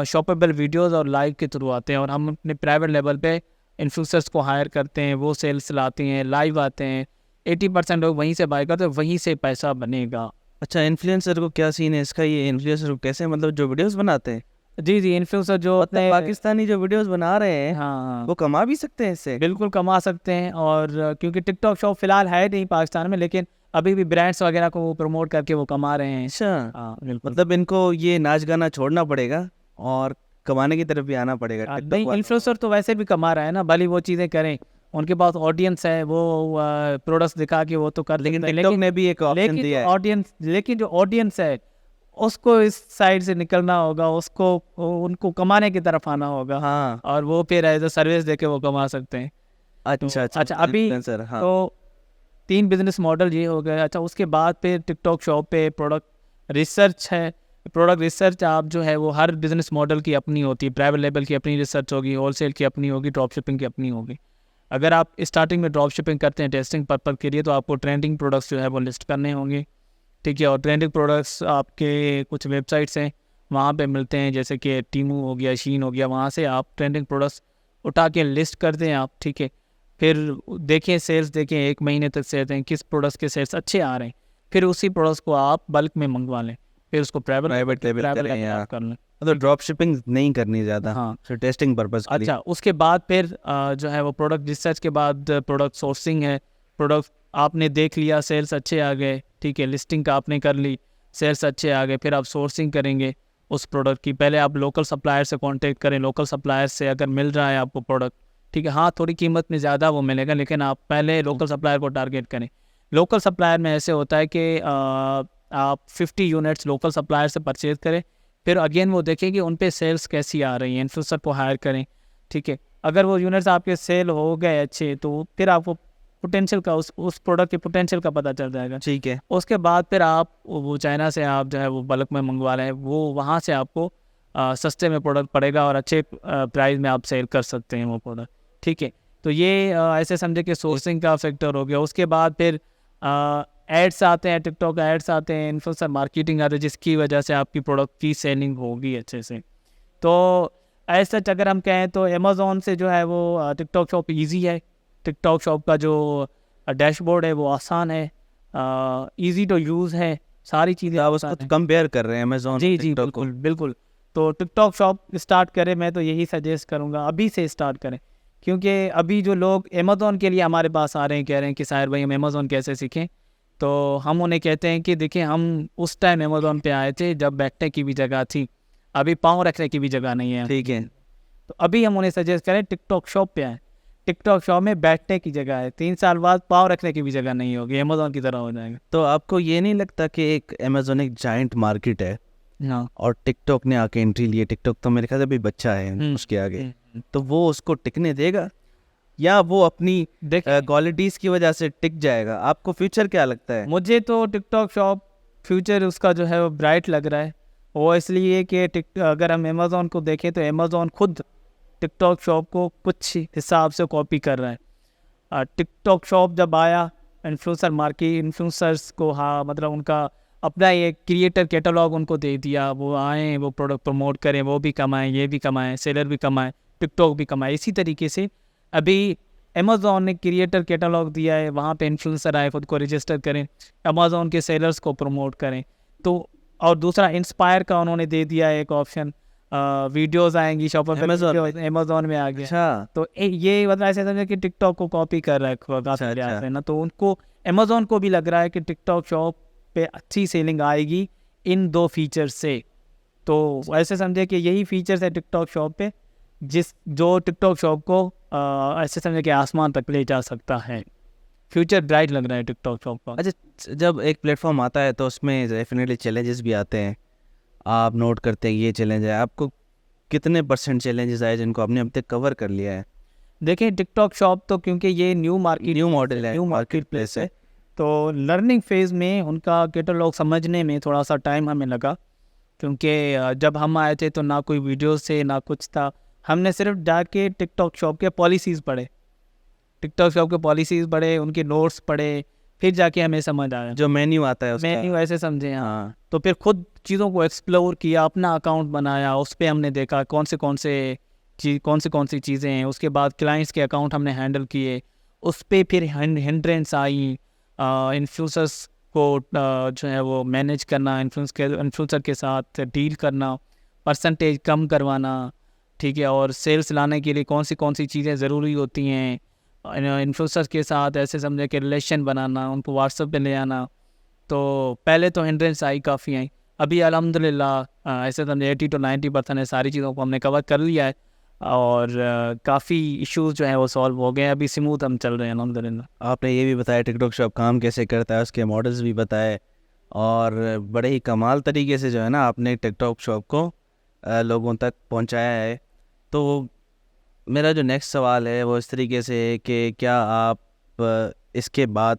शॉपेबल वीडियोस और लाइव के थ्रू आते हैं, और हम अपने प्राइवेट लेवल पे इन्फ्लुएंसर्स को हायर करते हैं, वो सेल्स लाते हैं, लाइव आते हैं। 80% लोग वहीं से बाय करते हैं, वहीं से पैसा बनेगा। अच्छा, इन्फ्लुएंसर को क्या सीन है इसका? ये इन्फ्लुएंसर को कैसे, मतलब जो वीडियोस बनाते हैं? जी जी, इन्फ्लुएंसर जो होते हैं पाकिस्तानी जो वीडियोस बना रहे हैं, हाँ वो कमा भी सकते हैं इससे? बिल्कुल कमा सकते हैं। और क्योंकि टिकटॉक शॉप फिलहाल है नहीं पाकिस्तान में, लेकिन अभी भी ब्रांड्स वगैरह को वो प्रमोट करके वो कमा रहे हैं। अच्छा, हाँ बिल्कुल। मतलब इनको ये नाच गाना छोड़ना पड़ेगा और कमाने की तरफ भी आना पड़ेगा। TikTok नहीं, वालों इन्फ्लुएंसर तो वैसे भी कमा रहा है ना, भली वो चीज़ें करें, उनके पास ऑडियंस है, वो प्रोडक्ट्स दिखा के वो तो कर को। लेकिन सकते हैं। टिकटॉक ने भी एक ऑप्शन दिया है। लेकिन जो ऑडियंस है उसको इस साइड से निकलना होगा, उसको उनको कमाने की तरफ आना होगा। हाँ, और वो फिर एज अ सर्विस देके वो कमा सकते हैं। अच्छा अच्छा अच्छा, अभी influencer, हाँ। तो 3 बिजनेस मॉडल ये हो गए। अच्छा, उसके बाद फिर टिकटॉक शॉप पे प्रोडक्ट रिसर्च है। प्रोडक्ट रिसर्च आप जो है वो हर बिजनेस मॉडल की अपनी होती है। प्राइवेट लेवल की अपनी रिसर्च होगी, होलसेल की अपनी होगी, ड्रॉप शिपिंग की अपनी होगी। अगर आप स्टार्टिंग में ड्रॉप शिपिंग करते हैं टेस्टिंग पर्पज के लिए, तो आपको ट्रेंडिंग प्रोडक्ट्स जो है वो लिस्ट करने होंगे, ठीक है। और ट्रेंडिंग प्रोडक्ट्स आपके कुछ वेबसाइट्स हैं वहाँ पे मिलते हैं, जैसे कि टीमू हो गया, शीन हो गया, वहाँ से आप ट्रेंडिंग प्रोडक्ट्स उठा के लिस्ट कर दें आप, ठीक है। फिर देखें सेल्स, देखें 1 महीने तक सेल्स हैं, किस प्रोडक्ट्स के सेल्स अच्छे आ रहे हैं, फिर उसी प्रोडक्ट्स को आप बल्क में मंगवा लें, फिर उसको प्राइवेट लेवल करें या कर लें। मतलब ड्रॉप शिपिंग नहीं करनी ज़्यादा, हाँ। सिर्फ टेस्टिंग पर्पस के लिए। अच्छा, उसके बाद फिर जो है वो प्रोडक्ट रिसर्च के बाद प्रोडक्ट सोर्सिंग है। प्रोडक्ट आपने देख लिया, सेल्स अच्छे आ गए, ठीक है, लिस्टिंग का आपने कर ली, सेल्स अच्छे आ गए, फिर आप सोर्सिंग करेंगे उस प्रोडक्ट की। पहले आप लोकल सप्लायर से कांटेक्ट करें, लोकल सप्लायर से अगर मिल रहा है आपको प्रोडक्ट, ठीक है, हाँ थोड़ी कीमत में ज़्यादा वो मिलेगा, लेकिन आप पहले लोकल सप्लायर को टारगेट करें। लोकल सप्लायर में ऐसे होता है कि आप 50 यूनिट्स लोकल सप्लायर से परचेज करें, फिर अगेन वो देखें कि उन पे सेल्स कैसी आ रही हैं, इन्फ्लुएंसर को हायर करें, ठीक है। अगर वो यूनिट्स आपके सेल हो गए अच्छे, तो फिर आपको पोटेंशियल का उस प्रोडक्ट के पोटेंशियल का पता चल जाएगा, ठीक है। उसके बाद फिर आप वो चाइना से आप जो है वो बल्क में मंगवा रहे हैं, वो वहाँ से आपको सस्ते में प्रोडक्ट पड़ेगा और अच्छे प्राइस में आप सेल कर सकते हैं वो प्रोडक्ट, ठीक है। तो ये ऐसे समझे कि सोर्सिंग का फैक्टर हो गया। उसके बाद फिर एड्स आते हैं, टिकटॉक एड्स आते हैं, इन्फ्लुएंसर मार्केटिंग आते हैं, जिसकी वजह से आपकी प्रोडक्ट की सेलिंग होगी अच्छे से। तो ऐसा अगर हम कहें तो अमेज़ॉन से जो है वो टिकटॉक शॉप ईजी है। टिकटॉक शॉप का जो डैशबोर्ड है वो आसान है, ईजी टू यूज़ है, सारी चीज़ें आप आसान उसको हैं। कंपेयर कर रहे हैं अमेजोन जी जी, बिल्कुल बिल्कुल। तो टिकटॉक शॉप स्टार्ट करें, मैं तो यही सजेस्ट करूँगा अभी से स्टार्ट करें, क्योंकि अभी जो लोग अमेज़ॉन के लिए हमारे पास आ रहे हैं, कह रहे हैं कि साहिर भाई हम अमेज़ॉन कैसे सीखें, तो हम उन्हें कहते हैं कि देखिए हम उस टाइम अमेज़ॉन पे आए थे जब बैठने की भी जगह थी, अभी पाँव रखने की भी जगह नहीं है, ठीक है। तो अभी हम उन्हें सजेस्ट करें टिकटॉक शॉप पे आए। टिकटॉक शॉप में बैठने की जगह है, 3 साल बाद पाँव रखने की भी जगह नहीं होगी, अमेज़ॉन की तरह हो जाएगा। तो आपको ये नहीं लगता कि एक अमेजोन एक जाइंट मार्केट है हाँ, और टिकटॉक ने आके एंट्री ली है? टिकटॉक तो मेरे ख्याल से अभी बच्चा है उसके आगे, तो वो उसको टिकने देगा या वो अपनी देख क्वालिटीज़ की वजह से टिक जाएगा? आपको फ्यूचर क्या लगता है? मुझे तो टिकटॉक शॉप फ्यूचर उसका जो है वो ब्राइट लग रहा है। वो इसलिए कि अगर हम अमेज़ॉन को देखें तो अमेज़ॉन खुद टिकटॉक शॉप को कुछ हिसाब से कॉपी कर रहा है। टिकटॉक शॉप जब आया, इन्फ्लुएंसर्स को, हाँ मतलब उनका अपना ये क्रिएटर कैटलॉग उनको दे दिया, वो आएँ वो प्रोडक्ट प्रमोट करें, वो भी कमाएं, ये भी कमाएं, सेलर भी कमाएं, टिकटॉक भी कमाएं। इसी तरीके से अभी अमेज़ॉन ने क्रिएटर कैटलॉग दिया है, वहाँ पे इन्फ्लुएंसर आए खुद को रजिस्टर करें, अमेज़ॉन के सेलर्स को प्रमोट करें। तो और दूसरा इंस्पायर का उन्होंने दे दिया है एक ऑप्शन, वीडियोस आएंगी शॉपर अमेज़ॉन में आ गया। अच्छा, तो ये मतलब ऐसे समझे कि टिकटॉक को कॉपी कर रहा है काफी लिहाज से ना, तो उनको अमेज़ॉन को भी लग रहा है कि टिकटॉक शॉप पे अच्छी सेलिंग आएगी इन 2 फीचर से। तो ऐसे समझे कि यही फीचर्स है टिकटॉक शॉप पे जो टिकटॉक शॉप को ऐसे समझे कि आसमान तक ले जा सकता है। फ्यूचर ब्राइट लग रहा है टिकटॉक शॉप का। अच्छा, जब एक प्लेटफॉर्म आता है तो उसमें डेफिनेटली चैलेंजेस भी आते हैं। आप नोट करते हैं ये चैलेंज है, आपको कितने % चैलेंजेस आए जिनको आपने अब तक कवर कर लिया है? देखिए टिकटॉक शॉप तो क्योंकि ये न्यू मॉडल है, न्यू मार्केट प्लेस है, तो लर्निंग फेज़ में उनका कैटलॉग समझने में थोड़ा सा टाइम हमें लगा, क्योंकि जब हम आए थे तो ना कोई वीडियोस थे ना कुछ था। हमने सिर्फ जाके टिकटॉक शॉप के पॉलिसीज़ पढ़े, टिकटॉक शॉप के पॉलिसीज़ पढ़े, उनके नोट्स पढ़े, फिर जाके हमें समझ आया। जो मेन्यू आता है उसका। मेन्यू ऐसे समझे, हाँ। हाँ, तो फिर खुद चीज़ों को एक्सप्लोर किया, अपना अकाउंट बनाया, उस पे हमने देखा कौन सी चीज़ें हैं। उसके बाद क्लाइंट्स के अकाउंट हमने हैंडल किए, उस पे फिर हिंड्रेंस आई, इन्फ्लुएंसर्स को जो है वो मैनेज करना, इन्फ्लुएंसर के साथ डील करना, परसेंटेज कम करवाना, ठीक है, और सेल्स लाने के लिए कौन सी चीज़ें ज़रूरी होती हैं, इन्फ्लुएंसर्स के साथ ऐसे समझे कि रिलेशन बनाना, उनको व्हाट्सएप पे ले आना। तो पहले तो हिंड्रेंस आई, काफ़ी आई। अभी अल्हम्दुलिल्लाह ऐसे समझे 80 to 90% है, सारी चीज़ों को हमने कवर कर लिया है, और काफ़ी इश्यूज़ जो हैं वो सॉल्व हो गए, अभी स्मूथ हम चल रहे हैं अल्हम्दुलिल्लाह। आपने ये भी बताया टिकटॉक शॉप काम कैसे करता है, उसके मॉडल्स भी बताए, और बड़े ही कमाल तरीके से जो है ना आपने टिकटॉक शॉप को लोगों तक पहुंचाया है। तो मेरा जो नेक्स्ट सवाल है वो इस तरीके से है कि क्या आप इसके बाद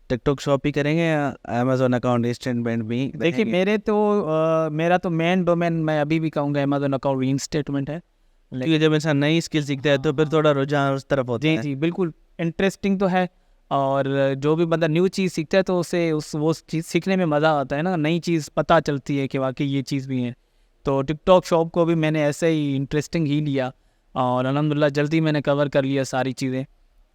टिकटॉक शॉप ही करेंगे या अमेज़ॉन अकाउंट इंस्टेटमेंट भी देखिए मेरा तो मेन डोमेन मैं अभी भी कहूँगा अमेज़ॉन अकाउंट रीइंस्टेटमेंट है। क्योंकि जब इंसान नई स्किल सीखता है तो फिर थोड़ा रुझान उस तरफ होता जी है। जी बिल्कुल, इंटरेस्टिंग तो है, और जो भी बंदा न्यू चीज़ सीखता है तो उसे वो चीज़ सीखने में मज़ा आता है ना, नई चीज़ पता चलती है कि वाकई ये चीज़ भी है। तो टिकटॉक शॉप को भी मैंने ऐसे ही इंटरेस्टिंग ही लिया, और अल्हम्दुलिल्लाह जल्दी मैंने कवर कर लिया सारी चीज़ें,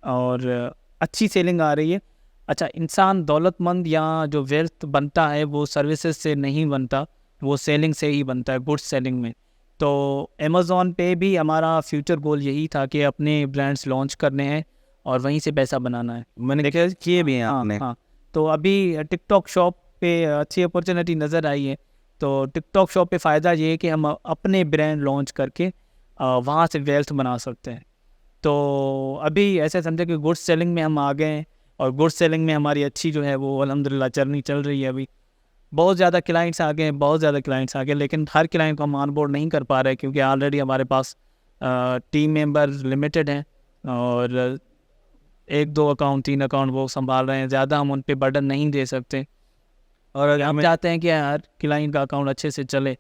और अच्छी सेलिंग आ रही है। अच्छा, इंसान दौलतमंद या जो वेल्थ बनता है वो सर्विसेज से नहीं बनता, वो सेलिंग से ही बनता है, गुड्स सेलिंग में। तो अमेज़ॉन पे भी हमारा फ्यूचर गोल यही था कि अपने ब्रांड्स लॉन्च करने हैं और वहीं से पैसा बनाना है। मैंने देखा किए भी हैं हाँ आपने। हाँ, तो अभी टिकटॉक शॉप पे अच्छी अपॉर्चुनिटी नज़र आई है। तो टिकटॉक शॉप पे फ़ायदा ये है कि हम अपने ब्रांड लॉन्च करके वहाँ से वेल्थ बना सकते हैं। तो अभी ऐसे समझे कि गुड्स सेलिंग में हम आ गए हैं, और गुड्स सेलिंग में हमारी अच्छी जो है वो अल्हम्दुलिल्लाह जर्नी चल रही है। अभी बहुत ज़्यादा क्लाइंट्स आ गए हैं, बहुत ज़्यादा क्लाइंट्स आ गए, लेकिन हर क्लाइंट को हम ऑन बोर्ड नहीं कर पा रहे, क्योंकि ऑलरेडी हमारे पास टीम मेंबर्स लिमिटेड हैं, और 1-2 अकाउंट 3 अकाउंट वो संभाल रहे हैं, ज़्यादा हम उन पे बर्डन नहीं दे सकते। और अगर हम मैं चाहते हैं कि हर क्लाइंट का अकाउंट अच्छे से चले,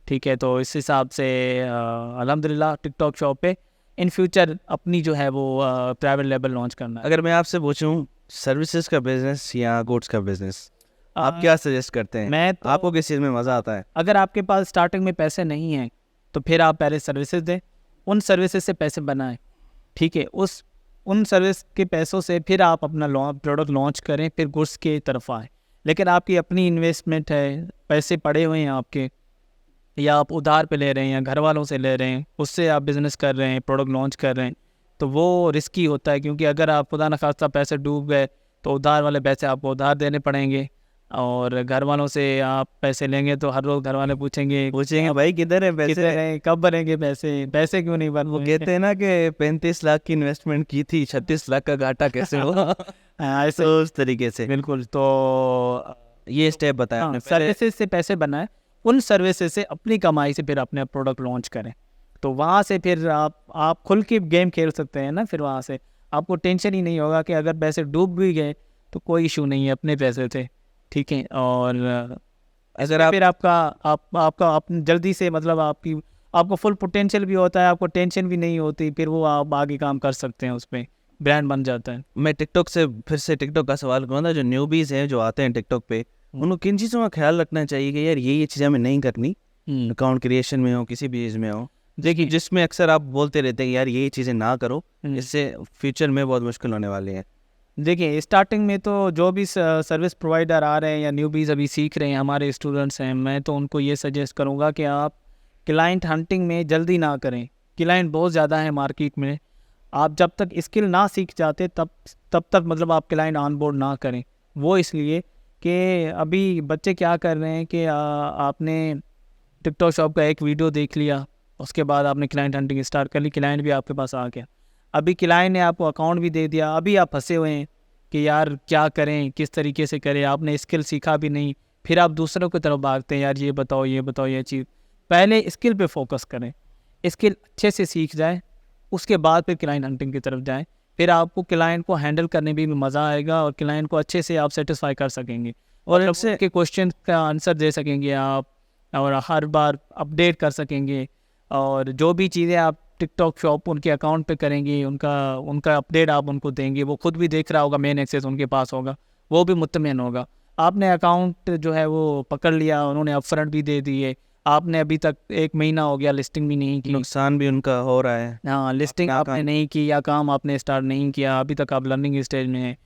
ठीक है। तो इस हिसाब से अल्हम्दुलिल्लाह टिकटॉक शॉप पे इन फ्यूचर अपनी जो है वो प्राइवेट लेवल लॉन्च करना है। अगर मैं आपसे पूछूं सर्विसेज का बिजनेस या गुड्स का बिजनेस, आप आ, क्या सजेस्ट करते हैं? मैं तो आपको किस चीज़ में मज़ा आता है? अगर आपके पास स्टार्टिंग में पैसे नहीं हैं तो फिर आप पहले सर्विसेज दें, उन सर्विसेज से पैसे बनाएं, ठीक है। उन सर्विस के पैसों से फिर आप अपना प्रोडक्ट लॉन्च करें, फिर गुड्स की तरफ आएँ। लेकिन आपकी अपनी इन्वेस्टमेंट है, पैसे पड़े हुए हैं आपके, या आप उधार पे ले रहे हैं या घर वालों से ले रहे हैं, उससे आप बिज़नेस कर रहे हैं, प्रोडक्ट लॉन्च कर रहे हैं, तो वो रिस्की होता है। क्योंकि अगर आप खुदा न खास्ता पैसे डूब गए तो उधार वाले पैसे आपको उधार देने पड़ेंगे, और घर वालों से आप पैसे लेंगे तो हर रोज़ घर वाले पूछेंगे भाई किधर है पैसे? कितने हैं, कब भरेंगे पैसे क्यों नहीं बन वो रहे? कहते हैं ना कि 35 लाख की इन्वेस्टमेंट की थी, 36 लाख का घाटा कैसे हुआ? हाँ, ऐसे तो उस तरीके से बिल्कुल। तो ये स्टेप बताया आपने पहले। सर्विसेज से पैसे बनाए, उन सर्विसेज से अपनी कमाई से फिर अपने प्रोडक्ट लॉन्च करें, तो वहाँ से फिर आप खुल के गेम खेल सकते हैं ना। फिर वहाँ से आपको टेंशन ही नहीं होगा कि अगर पैसे डूब भी गए तो कोई इशू नहीं है, अपने पैसे थे, ठीक है। और अगर आप फिर आपका जल्दी से मतलब आपको फुल पोटेंशियल भी होता है, आपको टेंशन भी नहीं होती, फिर वो आप आगे काम कर सकते हैं, उस पर ब्रांड बन जाता है। मैं टिकटॉक से फिर से टिकटॉक का सवाल करूँगा, जो न्यूबीज हैं जो आते हैं टिकटॉक पे, उनको किन चीज़ों का ख्याल रखना चाहिए कि यार ये चीज़ें हमें नहीं करनी, अकाउंट क्रिएशन में हो, किसी भी चीज़ में हो, देखिए जिसमें अक्सर आप बोलते रहते हैं कि यार ये चीज़ें ना करो, इससे फ्यूचर में बहुत मुश्किल होने वाली है? देखिए स्टार्टिंग में तो जो भी सर्विस प्रोवाइडर आ रहे हैं या न्यूबीज अभी सीख रहे हैं, हमारे स्टूडेंट्स हैं, मैं तो उनको ये सजेस्ट करूँगा कि आप क्लाइंट हंटिंग में जल्दी ना करें। क्लाइंट बहुत ज़्यादा है मार्केट में, आप जब तक स्किल ना सीख जाते तब तक मतलब आप क्लाइंट ऑन बोर्ड ना करें। वो इसलिए कि अभी बच्चे क्या कर रहे हैं कि आपने टिकटॉक शॉप का एक वीडियो देख लिया, उसके बाद आपने क्लाइंट हंटिंग स्टार्ट कर ली, क्लाइंट भी आपके पास आ गया, अभी क्लाइंट ने आपको अकाउंट भी दे दिया, अभी आप फंसे हुए हैं कि यार क्या करें, किस तरीके से करें, आपने स्किल सीखा भी नहीं, फिर आप दूसरों की तरफ भागते हैं, यार ये बताओ ये बताओ ये चीज़। पहले स्किल पे फोकस करें, स्किल अच्छे से सीख जाए, उसके बाद फिर क्लाइंट हंटिंग की तरफ जाएं। फिर आपको क्लाइंट को हैंडल करने में भी मज़ा आएगा और क्लाइंट को अच्छे से आप सेटिस्फाई कर सकेंगे और इनसे- उसके क्वेश्चन का आंसर दे सकेंगे आप, और हर बार अपडेट कर सकेंगे। और जो भी चीज़ें आप टिकटॉक शॉप उनके अकाउंट पे करेंगे, उनका उनका अपडेट आप उनको देंगे, वो खुद भी देख रहा होगा, मेन एक्सेस उनके पास होगा, वो भी मुतमिन होगा। आपने अकाउंट जो है वो पकड़ लिया, उन्होंने अपफ्रंट भी दे दिए, आपने अभी तक 1 महीना हो गया लिस्टिंग भी नहीं की, नुकसान भी उनका हो रहा है। हाँ लिस्टिंग अपना आपने काम- नहीं की या काम आपने स्टार्ट नहीं किया, अभी तक आप लर्निंग स्टेज में हैं,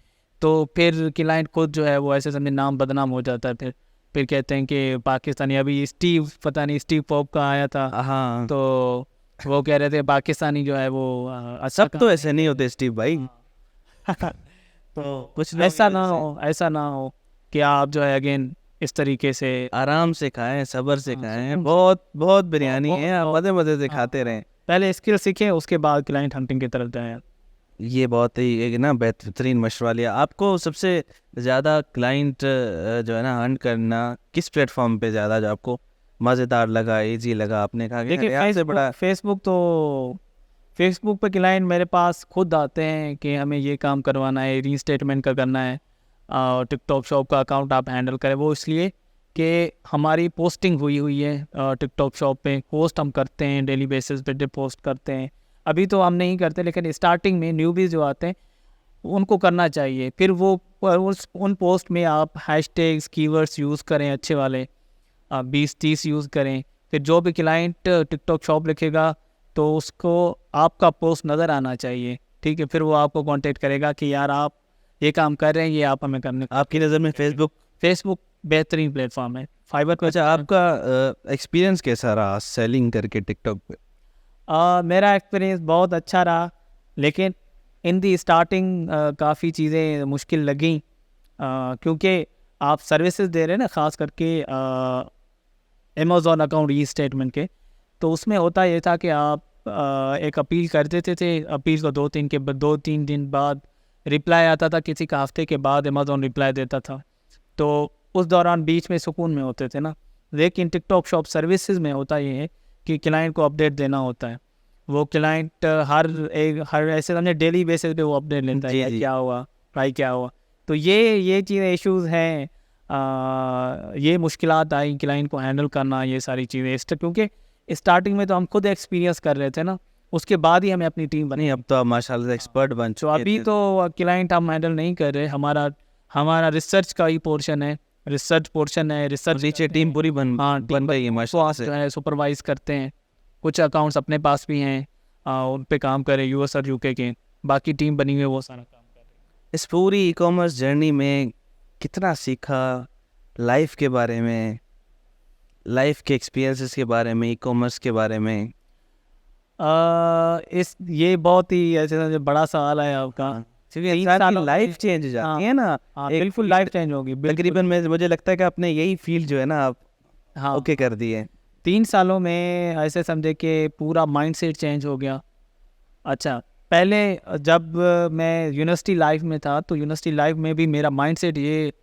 तो फिर क्लाइंट खुद जो है वो ऐसे समझे नाम बदनाम हो जाता है। फिर कहते हैं कि पाकिस्तानी, अभी स्टीव पता नहीं स्टीव पॉप का आया था, हाँ, तो वो कह रहे थे पाकिस्तानी जो है वो अच्छा सब तो काम ऐसे नहीं होते स्टीव भाई। तो कुछ लोग ऐसा ना ऐसे- हो, ऐसा ना हो कि आप जो है अगेन इस तरीके से आराम से खाएं, सब्र से हाँ, खाएं, सुकून से। बहुत बहुत बिरयानी बहुत- है, आप बहुत- मजे मजे से हाँ, खाते रहें। पहले स्किल सीखें, उसके बाद क्लाइंट हंटिंग की तरफ जाएं। ये बहुत ही एक ना बेहतरीन मशवरा लिया। आपको सबसे ज़्यादा क्लाइंट जो है ना हंट करना किस प्लेटफॉर्म पे ज़्यादा जो आपको मज़ेदार लगा, इजी लगा? आपने कहा कि देखिए अरे आपसे बड़ा फेसबुक पे क्लाइंट मेरे पास खुद आते हैं कि हमें ये काम करवाना है, रीस्टेटमेंट का करना है, और टिकटॉक शॉप का अकाउंट आप हैंडल करें। वो इसलिए कि हमारी पोस्टिंग हुई है टिकटॉक शॉप पे, पोस्ट हम करते हैं डेली बेसिस पे, पोस्ट करते हैं। अभी तो हम नहीं करते, लेकिन स्टार्टिंग में न्यूबीज जो आते हैं उनको करना चाहिए। फिर वो उन पोस्ट में आप हैशटैग्स कीवर्ड्स यूज़ करें अच्छे वाले, 20-30 यूज़ करें। फिर जो भी क्लाइंट टिकटॉक शॉप लिखेगा तो उसको आपका पोस्ट नज़र आना चाहिए, ठीक है। फिर वो आपको कांटेक्ट करेगा कि यार आप ये काम कर रहे हैं, ये आप हमें करने। आपकी नज़र में फेसबुक बेहतरीन प्लेटफॉर्म है, फाइबर का। अच्छा, आपका एक्सपीरियंस कैसा रहा सेलिंग करके टिकटॉक पे? मेरा एक्सपीरियंस बहुत अच्छा रहा, लेकिन इन दी स्टार्टिंग काफ़ी चीज़ें मुश्किल लगी, क्योंकि आप सर्विसेज दे रहे हैं ना, ख़ास करके अमेज़ॉन अकाउंट ई स्टेटमेंट के। तो उसमें होता ये था कि आप एक अपील कर देते थे, अपील को 2-3 दिन बाद रिप्लाई आता था, किसी का हफ्ते के बाद अमेज़ॉन रिप्लाई देता था, तो उस दौरान बीच में सुकून में होते थे ना। लेकिन टिकटॉक शॉप सर्विसेज में होता ये है कि क्लाइंट को अपडेट देना होता है। वो क्लाइंट हर ऐसे समझे डेली बेसिस पे वो अपडेट लेता है, जी, यार जी। क्या हुआ, भाई क्या हुआ। तो ये चीज़ें इश्यूज़ हैं, ये मुश्किलात आई क्लाइंट को हैंडल करना, ये सारी चीज़ें क्योंकि स्टार्टिंग में तो हम खुद एक्सपीरियंस कर रहे थे ना, उसके बाद ही हमें अपनी टीम बनी। नहीं, अब तो आप माशाल्लाह से एक्सपर्ट बन तो चुके अभी थे। तो क्लाइंट हम हैंडल नहीं कर रहे, हमारा रिसर्च का ही पोर्शन है, रिसर्च नीचे टीम पूरी बन रही है को माशाल्लाह आप से। जो है सुपरवाइज करते हैं। कुछ अकाउंट्स अपने पास भी हैं, उन पे काम करें यूएस और यूके के, बाकी टीम बनी हुई है, वो सारा काम कर रही है। इस पूरी ई कॉमर्स जर्नी में कितना सीखा, लाइफ के बारे में, लाइफ के एक्सपीरियंसेस के बारे में, ई कॉमर्स के बारे में? ये बहुत ही ऐसे समझे बड़ा सवाल है आपका, क्योंकि 3 इंसान की सालों लाइफ में- चेंज हो जाती हाँ, है ना। हाँ एक बिल्कुल लाइफ चेंज होगी, बिल्कुल। तकरीबन मुझे लगता है कि आपने यही फील्ड जो है ना आप हाँ ओके कर दी है। 3 सालों में ऐसे समझे कि पूरा माइंडसेट चेंज हो गया। अच्छा, पहले जब मैं यूनिवर्सिटी लाइफ में था, तो यूनिवर्सिटी लाइफ में भी मेरा माइंडसेट ये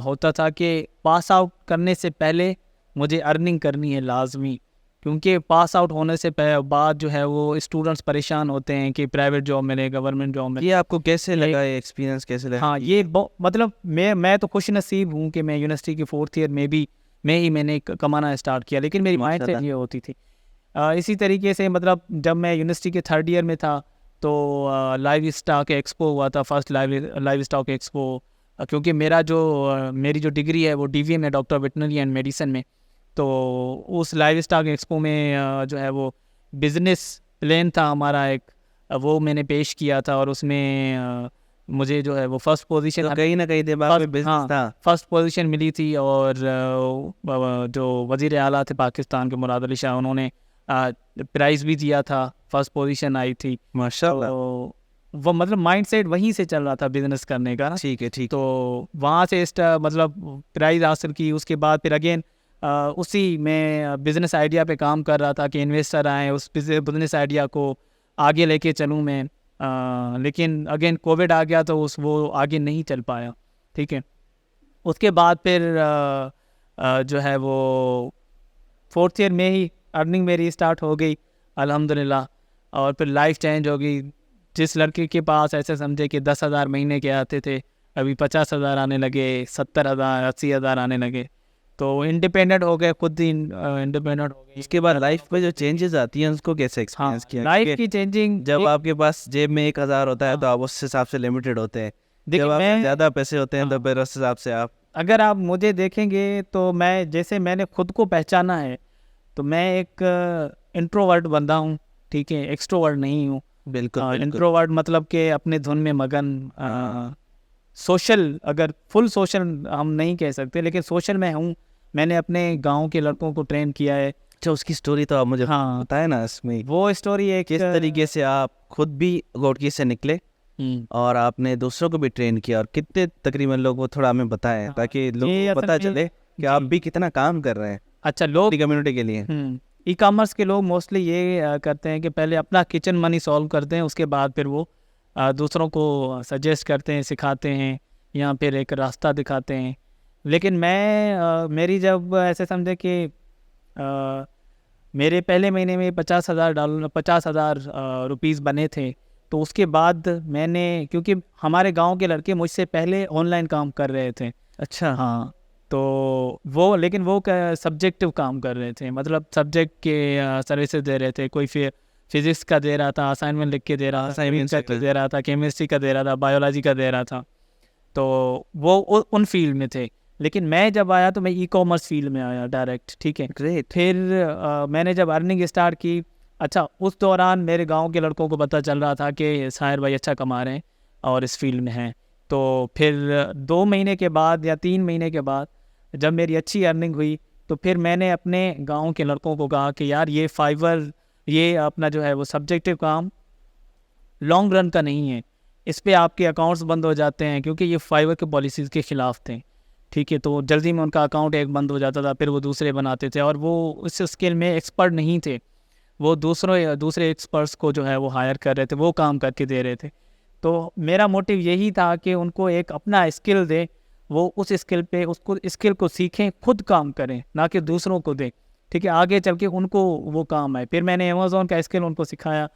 होता था कि पास आउट करने से पहले मुझे अर्निंग करनी है लाजमी, क्योंकि पास आउट होने से बाद जो है वो स्टूडेंट्स परेशान होते हैं कि प्राइवेट जॉब मिले, गवर्नमेंट जॉब मिले। ये आपको कैसे लगा, ये एक्सपीरियंस कैसे लगा? हाँ, ये मतलब मैं तो खुश नसीब हूँ कि मैं यूनिवर्सिटी के 4th ईयर में भी मैंने कमाना स्टार्ट किया, लेकिन मेरी माइंड सेट माशाल्लाह। ये होती थी। इसी तरीके से मतलब जब मैं यूनिवर्सिटी के 3rd ईयर में था, तो लाइव स्टॉक एक्सपो हुआ था, फर्स्ट लाइव स्टॉक एक्सपो, क्योंकि मेरी जो डिग्री है वो DVM है, डॉक्टर वेटनरी एंड मेडिसिन में। तो उस लाइव स्टॉक एक्सपो में जो है वो बिजनेस प्लान था हमारा एक, वो मैंने पेश किया था, और उसमें मुझे जो है वो फर्स्ट पोजीशन, तो कहीं ना कहीं दिमाग में बिजनेस था। फर्स्ट पोजीशन मिली थी। और जो वज़ीर आला थे पाकिस्तान के मुराद अली शाह, उन्होंने प्राइज़ भी दिया था, फर्स्ट पोजीशन आई थी। माशाल्लाह। तो वो मतलब माइंडसेट वहीं से चल रहा था बिजनेस करने का ना। ठीक है, ठीक। तो वहाँ से मतलब प्राइज़ हासिल की, उसके बाद फिर अगेन उसी में बिज़नेस आइडिया पे काम कर रहा था कि इन्वेस्टर आए, उस बिज़नेस आइडिया को आगे लेके चलूँ मैं। लेकिन अगेन कोविड आ गया, तो वो आगे नहीं चल पाया, ठीक है। उसके बाद फिर जो है वो 4th ईयर में ही अर्निंग मेरी स्टार्ट हो गई अल्हम्दुलिल्लाह। और फिर लाइफ चेंज हो गई। जिस लड़के के पास ऐसे समझे कि 10,000 महीने के आते थे, अभी 50,000 आने लगे, 70,000 80,000 आने लगे। तो इंडिपेंडेंट हो गए, खुद ही इंडिपेंडेंट हो गए। इसके बाद लाइफ में जो चेंजेस आती हैं उसको कैसे एक्सपीरियंस किया? लाइफ क्योंकि की चेंजिंग जब आपके पास जेब में 1,000 होता है तो आप उस हिसाब से लिमिटेड होते हैं, जब आप ज़्यादा पैसे होते हैं तो फिर उस हिसाब से आप, अगर आप मुझे देखेंगे तो मैं जैसे मैंने खुद को पहचाना है तो मैं एक इंट्रोवर्ट बंदा हूँ, ठीक है, एक्सट्रोवर्ट नहीं हूँ। बिल्कुल इंट्रोवर्ट मतलब कि अपने धुन में मगन। सोशल, अगर फुल सोशल हम नहीं कह सकते, लेकिन सोशल में हूँ। मैंने अपने गांव के लड़कों को ट्रेन किया है। अच्छा, उसकी स्टोरी तो आप मुझे बताए ना इसमें। वो स्टोरी है किस तरीके से आप खुद भी घोटकी से निकले और आपने दूसरों को भी ट्रेन किया, और कितने तकरीबन लोग, वो थोड़ा हमें बताएं ताकि लोगों को पता चले कि आप भी कितना काम कर रहे हैं अच्छा लोग कम्युनिटी के लिए। ई कॉमर्स के लोग मोस्टली ये करते हैं कि पहले अपना किचन मनी सॉल्व करते हैं, उसके बाद फिर वो दूसरों को सजेस्ट करते हैं, सिखाते हैं, या फिर एक रास्ता दिखाते हैं। लेकिन मैं मेरी जब ऐसे समझे कि मेरे पहले महीने में $50,000 रुपीज़ बने थे, तो उसके बाद मैंने, क्योंकि हमारे गांव के लड़के मुझसे पहले ऑनलाइन काम कर रहे थे। अच्छा, हाँ, तो वो, लेकिन वो सब्जेक्टिव काम कर रहे थे, मतलब सब्जेक्ट के सर्विसेज दे रहे थे। कोई फिजिक्स का दे रहा था, असाइनमेंट लिख के दे रहा था, असाइनमेंट का दे रहा था, केमिस्ट्री का दे रहा था, बायोलॉजी का दे रहा था। तो वो उन फील्ड में थे। लेकिन मैं जब आया तो मैं ई कॉमर्स फील्ड में आया डायरेक्ट, ठीक है। ग्रेट। फिर मैंने जब अर्निंग स्टार्ट की, अच्छा उस दौरान मेरे गांव के लड़कों को पता चल रहा था कि साहिर भाई अच्छा कमा रहे हैं और इस फील्ड में हैं। तो फिर 2 महीने के बाद या 3 महीने के बाद जब मेरी अच्छी अर्निंग हुई, तो फिर मैंने अपने गांव के लड़कों को कहा कि यार ये फाइवर, ये अपना जो है वो सब्जेक्टिव काम लॉन्ग रन का नहीं है, इस पे आपके अकाउंट्स बंद हो जाते हैं, क्योंकि ये फाइवर के पॉलिसीज़ के ख़िलाफ़ थे, ठीक है। तो जल्दी में उनका अकाउंट एक बंद हो जाता था, फिर वो दूसरे बनाते थे, और वो उस स्किल में एक्सपर्ट नहीं थे। वो दूसरे एक्सपर्ट्स को जो है वो हायर कर रहे थे, वो काम करके दे रहे थे। तो मेरा मोटिव यही था कि उनको एक अपना स्किल दे, वो उस स्किल को सीखें, खुद काम करें, ना कि दूसरों को दें, ठीक है, आगे चल के उनको वो काम आए। फिर मैंने अमेज़ॉन का स्किल उनको सिखाया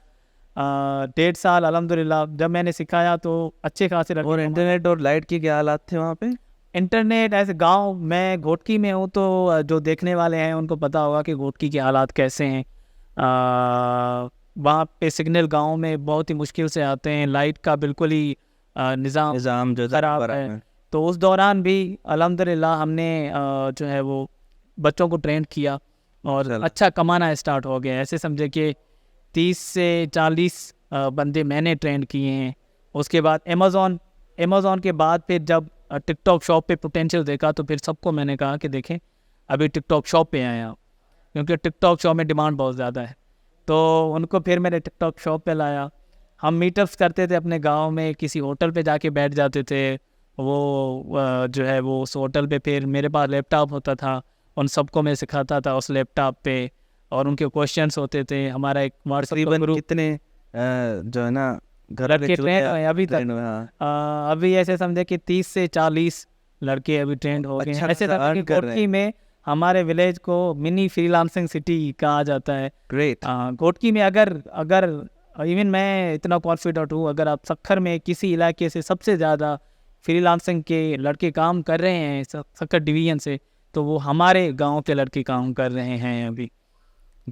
1.5 साल अल्हम्दुलिल्लाह। जब मैंने सिखाया तो अच्छे खासे लड़के। और इंटरनेट और लाइट के क्या हालात थे वहाँ पे? इंटरनेट ऐसे गांव, मैं घोटकी में हूँ, तो जो देखने वाले हैं उनको पता होगा कि घोटकी के हालात कैसे हैं। वहाँ पे सिग्नल गांव में बहुत ही मुश्किल से आते हैं, लाइट का बिल्कुल ही निज़ाम जो खराब है। तो उस दौरान भी अल्हम्दुलिल्लाह हमने जो है वो बच्चों को ट्रेन किया और अच्छा कमाना स्टार्ट हो गया। ऐसे समझे कि 30 से 40 बंदे मैंने ट्रेन किए हैं। उसके बाद अमेज़ॉन के बाद फिर जब टिकटॉक शॉप पे पोटेंशियल देखा, तो फिर सबको मैंने कहा कि देखें अभी टिकटॉक शॉप पे आए आप, क्योंकि टिकटॉक शॉप में डिमांड बहुत ज़्यादा है। तो उनको फिर मैंने टिकटॉक शॉप पे लाया। हम मीटअप्स करते थे अपने गांव में, किसी होटल पे जाके बैठ जाते थे। वो जो है वो उस होटल पे, फिर मेरे पास लैपटॉप होता था, उन सबको मैं सिखाता था उस लैपटॉप पे, और उनके क्वेश्चंस होते थे। हमारा एक व्हाट्सएप ग्रुप, कितने जो है ना लड़के ट्रेंड अभी तक अभी ऐसे समझे कि 30 से 40 लड़के अभी ट्रेंड हो गए हैं। ऐसे समझे कि घोटकी में हमारे विलेज को मिनी फ्रीलांसिंग सिटी कहा जाता है। ग्रेट। घोटकी में अगर इवन मैं इतना कॉन्फिडेंट हूँ, अगर आप सक्खर में किसी इलाके से सबसे ज़्यादा फ्रीलांसिंग के लड़के काम कर रहे हैं सक्खर डिवीज़न से, तो वो हमारे गांव के लड़के काम कर रहे हैं अभी।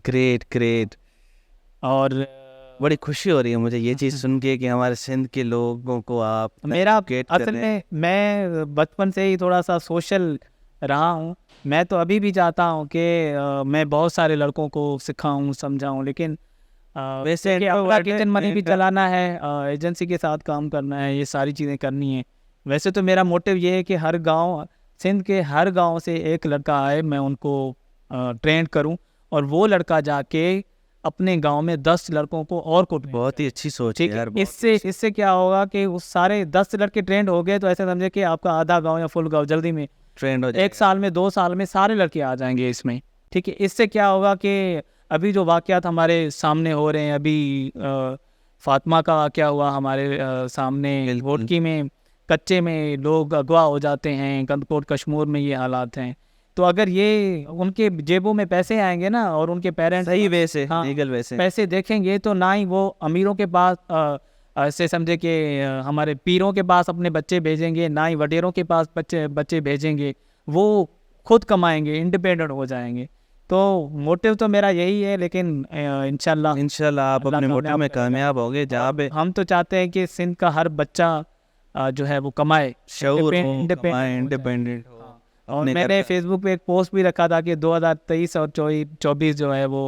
ग्रेट। और बड़ी खुशी हो रही है मुझे ये चीज़ सुन के कि हमारे सिंध के लोगों को आप मेरा असल में, मैं बचपन से ही थोड़ा सा सोशल रहा हूँ। मैं तो अभी भी चाहता हूँ कि मैं बहुत सारे लड़कों को सिखाऊं, समझाऊं, लेकिन वैसे कि अपना किचन मनी भी चलाना है, एजेंसी के साथ काम करना है, ये सारी चीज़ें करनी है। वैसे तो मेरा मोटिव ये है कि हर गांव, सिंध के हर गांव से एक लड़का आए, मैं उनको ट्रेन करूं, और वो लड़का जाके अपने गांव में 10 लड़कों को और को। बहुत ही अच्छी सोच है यार। इससे क्या होगा कि उस सारे 10 लड़के ट्रेंड हो गए, तो ऐसे समझे कि आपका आधा गांव या फुल गांव जल्दी में ट्रेंड हो जाएगा। 1 साल में 2 साल में सारे लड़के आ जाएंगे इसमें, ठीक है। इससे क्या होगा कि अभी जो वाक़यात हमारे सामने हो रहे हैं, अभी फातिमा का वाक़या हुआ हमारे सामने, घोटकी में कच्चे में लोग अगवा हो जाते हैं, गंदकोट कश्मीर में ये हालात हैं। तो अगर ये उनके जेबों में पैसे आएंगे ना और उनके पेरेंट्स सही वे से, हाँ, लीगल वे से पैसे देखेंगे, तो ना ही वो अमीरों के पास ऐसे समझे कि हमारे पीरों के पास अपने बच्चे भेजेंगे, ना ही वडेरों के पास बच्चे भेजेंगे, वो खुद कमाएंगे, इंडिपेंडेंट हो जाएंगे। तो मोटिव तो मेरा यही है, लेकिन इंशाल्लाह इंशाल्लाह आप अल्लाह अपने कामयाब मोटिव में करेगा। कामयाब होगे, जहाँ पे हम तो चाहते हैं कि सिंध का हर बच्चा जो है वो कमाए, शऊर हो, इंडिपेंडेंट कमाए, हो जाए। इंडिपेंडेंट हो, हाँ। और अपने घर मैंने का। फेसबुक पे एक पोस्ट भी रखा था कि 2023 और 24 जो है वो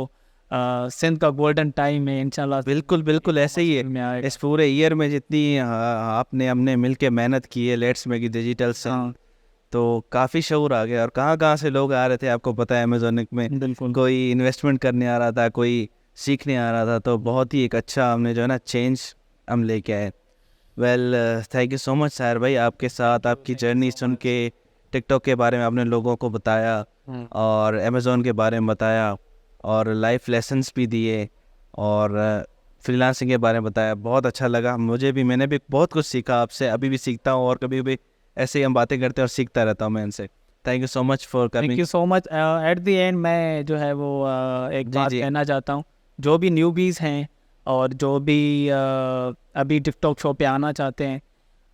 सिंध का गोल्डन टाइम है, इंशाल्लाह बिल्कुल बिल्कुल ऐसे ही में है। आएगा। इस पूरे ईयर में जितनी आपने हमने मिलके मेहनत की है लेट्स मेक डिजिटल से, हाँ तो काफ़ी शऊर आ गया। और कहाँ कहाँ से लोग आ रहे थे, आपको पता है अमेजोनिक में बिल्कुल। कोई इन्वेस्टमेंट करने आ रहा था, कोई सीखने आ रहा था। तो बहुत ही एक अच्छा हमने जो है ना चेंज हम लेके आए। Well thank you so much Sahir भाई, आपके साथ आपकी जर्नी सुन के, टिकटॉक के बारे में आपने लोगों को बताया और अमेज़ोन के बारे में बताया और लाइफ लेसन्स भी दिए और फ्रीलांसिंग के बारे में बताया। बहुत अच्छा लगा मुझे भी, मैंने भी बहुत कुछ सीखा आपसे, अभी भी सीखता हूँ और कभी भी ऐसे ही हम बातें करते हैं और सीखता रहता हूँ मैं इनसे। Thank you so much for thank coming. You so much. At the end मैं जो है वो एक जी, बात जी। कहना चाहता हूँ, जो भी न्यूबीज़ हैं और जो भी अभी टिकटॉक शो पे आना चाहते हैं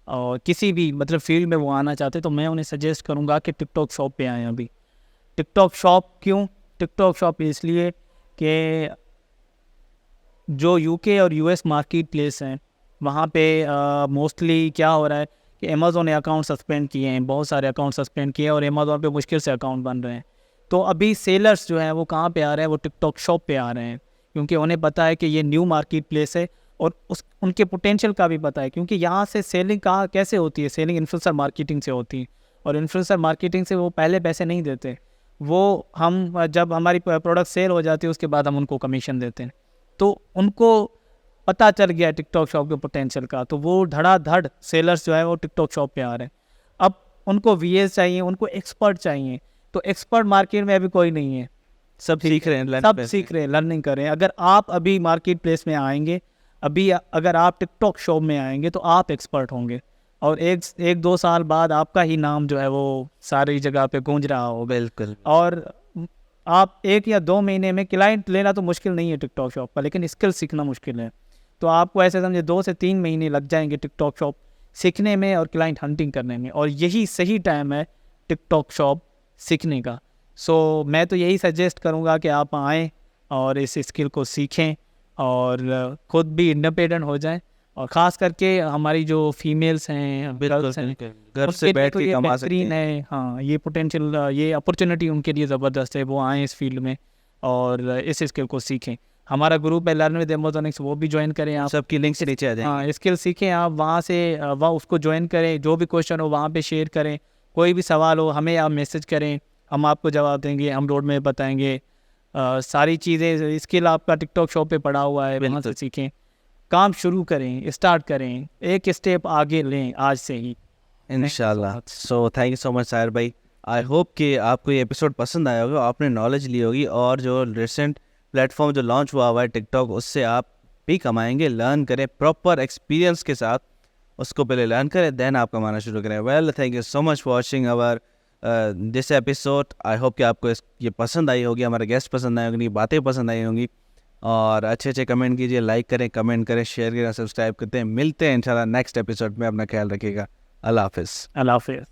और किसी भी मतलब फील्ड में वो आना चाहते हैं, तो मैं उन्हें सजेस्ट करूँगा कि टिकटॉक शॉप पे आएँ। अभी टिकटॉक शॉप क्यों? टिकटॉक शॉप इसलिए कि जो यूके और यूएस मार्केट प्लेस हैं, वहाँ पे मोस्टली क्या हो रहा है कि अमेज़ोन ने अकाउंट सस्पेंड किए हैं, बहुत सारे अकाउंट सस्पेंड किए हैं और अमेज़ोन पे मुश्किल से अकाउंट बन रहे हैं। तो अभी सेलर्स जो हैं वो कहाँ पे आ रहे हैं? वो टिकटॉक शॉप पे आ रहे हैं, क्योंकि उन्हें पता है कि ये न्यू मार्केट प्लेस है और उनके पोटेंशियल का भी पता है, क्योंकि यहाँ से सेलिंग कहाँ कैसे होती है? सेलिंग इन्फ्लुएंसर मार्केटिंग से होती है और इन्फ्लुएंसर मार्केटिंग से वो पहले पैसे नहीं देते, वो हम जब हमारी प्रोडक्ट सेल हो जाती है उसके बाद हम उनको कमीशन देते हैं। तो उनको पता चल गया टिकटॉक शॉप के पोटेंशियल का, तो वो धड़ाधड़ सेलर्स जो है वो टिकटॉक शॉप पे आ रहे हैं। अब उनको वीएस चाहिए, उनको एक्सपर्ट चाहिए, तो एक्सपर्ट मार्केट में अभी कोई नहीं है, सब सीख रहे हैं, learn सब पे। सीख रहे हैं, लर्निंग कर रहे हैं। अगर आप अभी मार्केट प्लेस में आएंगे, अभी अगर आप टिकटॉक शॉप में आएंगे तो आप एक्सपर्ट होंगे और एक दो साल बाद आपका ही नाम जो है वो सारी जगह पे गूंज रहा होगा। बिल्कुल। और आप 1 या 2 महीने में क्लाइंट लेना तो मुश्किल नहीं है टिकटॉक शॉप पर, लेकिन स्किल सीखना मुश्किल है। तो आपको ऐसे समझे 2 से 3 महीने लग जाएंगे टिकटॉक शॉप सीखने में और क्लाइंट हंटिंग करने में, और यही सही टाइम है टिकटॉक शॉप सीखने का। सो मैं तो यही सजेस्ट करूँगा कि आप आएँ और इस स्किल को सीखें और ख़ुद भी इंडिपेंडेंट हो जाएं, और ख़ास करके हमारी जो फीमेल्स हैं, गर्ल्स हैं, घर से उनके लिए बैठ तो के ये कमा सकते बेहतरीन हैं। है। हाँ, ये पोटेंशियल, ये अपॉर्चुनिटी उनके लिए ज़बरदस्त है, वो आएँ इस फील्ड में और इस स्किल को सीखें। हमारा ग्रुप है लर्न विद अमेज़ोनिक्स, वो भी ज्वाइन करें आप। सबकी लिंक से नीचे आ जाएंगे। हाँ, स्किल सीखें आप वहाँ से, वहाँ उसको ज्वाइन करें, जो भी क्वेश्चन हो वहाँ पे शेयर करें, कोई भी सवाल हो हमें आप मैसेज करें, हम आपको जवाब देंगे, हम रोड में बताएंगे। सारी चीज़ें स्किल आपका टिकटॉक शॉप पे पड़ा हुआ है, वहाँ से सीखें, काम शुरू करें, स्टार्ट करें, एक स्टेप आगे लें आज से ही। इंशाल्लाह। So thank you so much Sahir भाई। आई होप कि आपको ये एपिसोड पसंद आया होगा, आपने नॉलेज ली होगी और जो रिसेंट प्लेटफॉर्म जो लॉन्च हुआ है टिकटॉक, उससे आप भी कमाएंगे। लर्न करें प्रॉपर एक्सपीरियंस के साथ, उसको पहले लर्न करें देन आप कमाना शुरू करें। Well thank you so much for watching our this episode. I hope कि आपको ये पसंद आई होगी, हमारे गेस्ट पसंद आए होंगे, बातें पसंद आई होंगी। और अच्छे अच्छे कमेंट कीजिए, लाइक करें, कमेंट करें, शेयर करें, सब्सक्राइब करते हैं। मिलते हैं इंशाल्लाह नेक्स्ट एपिसोड में। अपना ख्याल रखिएगा। अल्लाह हाफिज़। अल्लाह हाफिज़।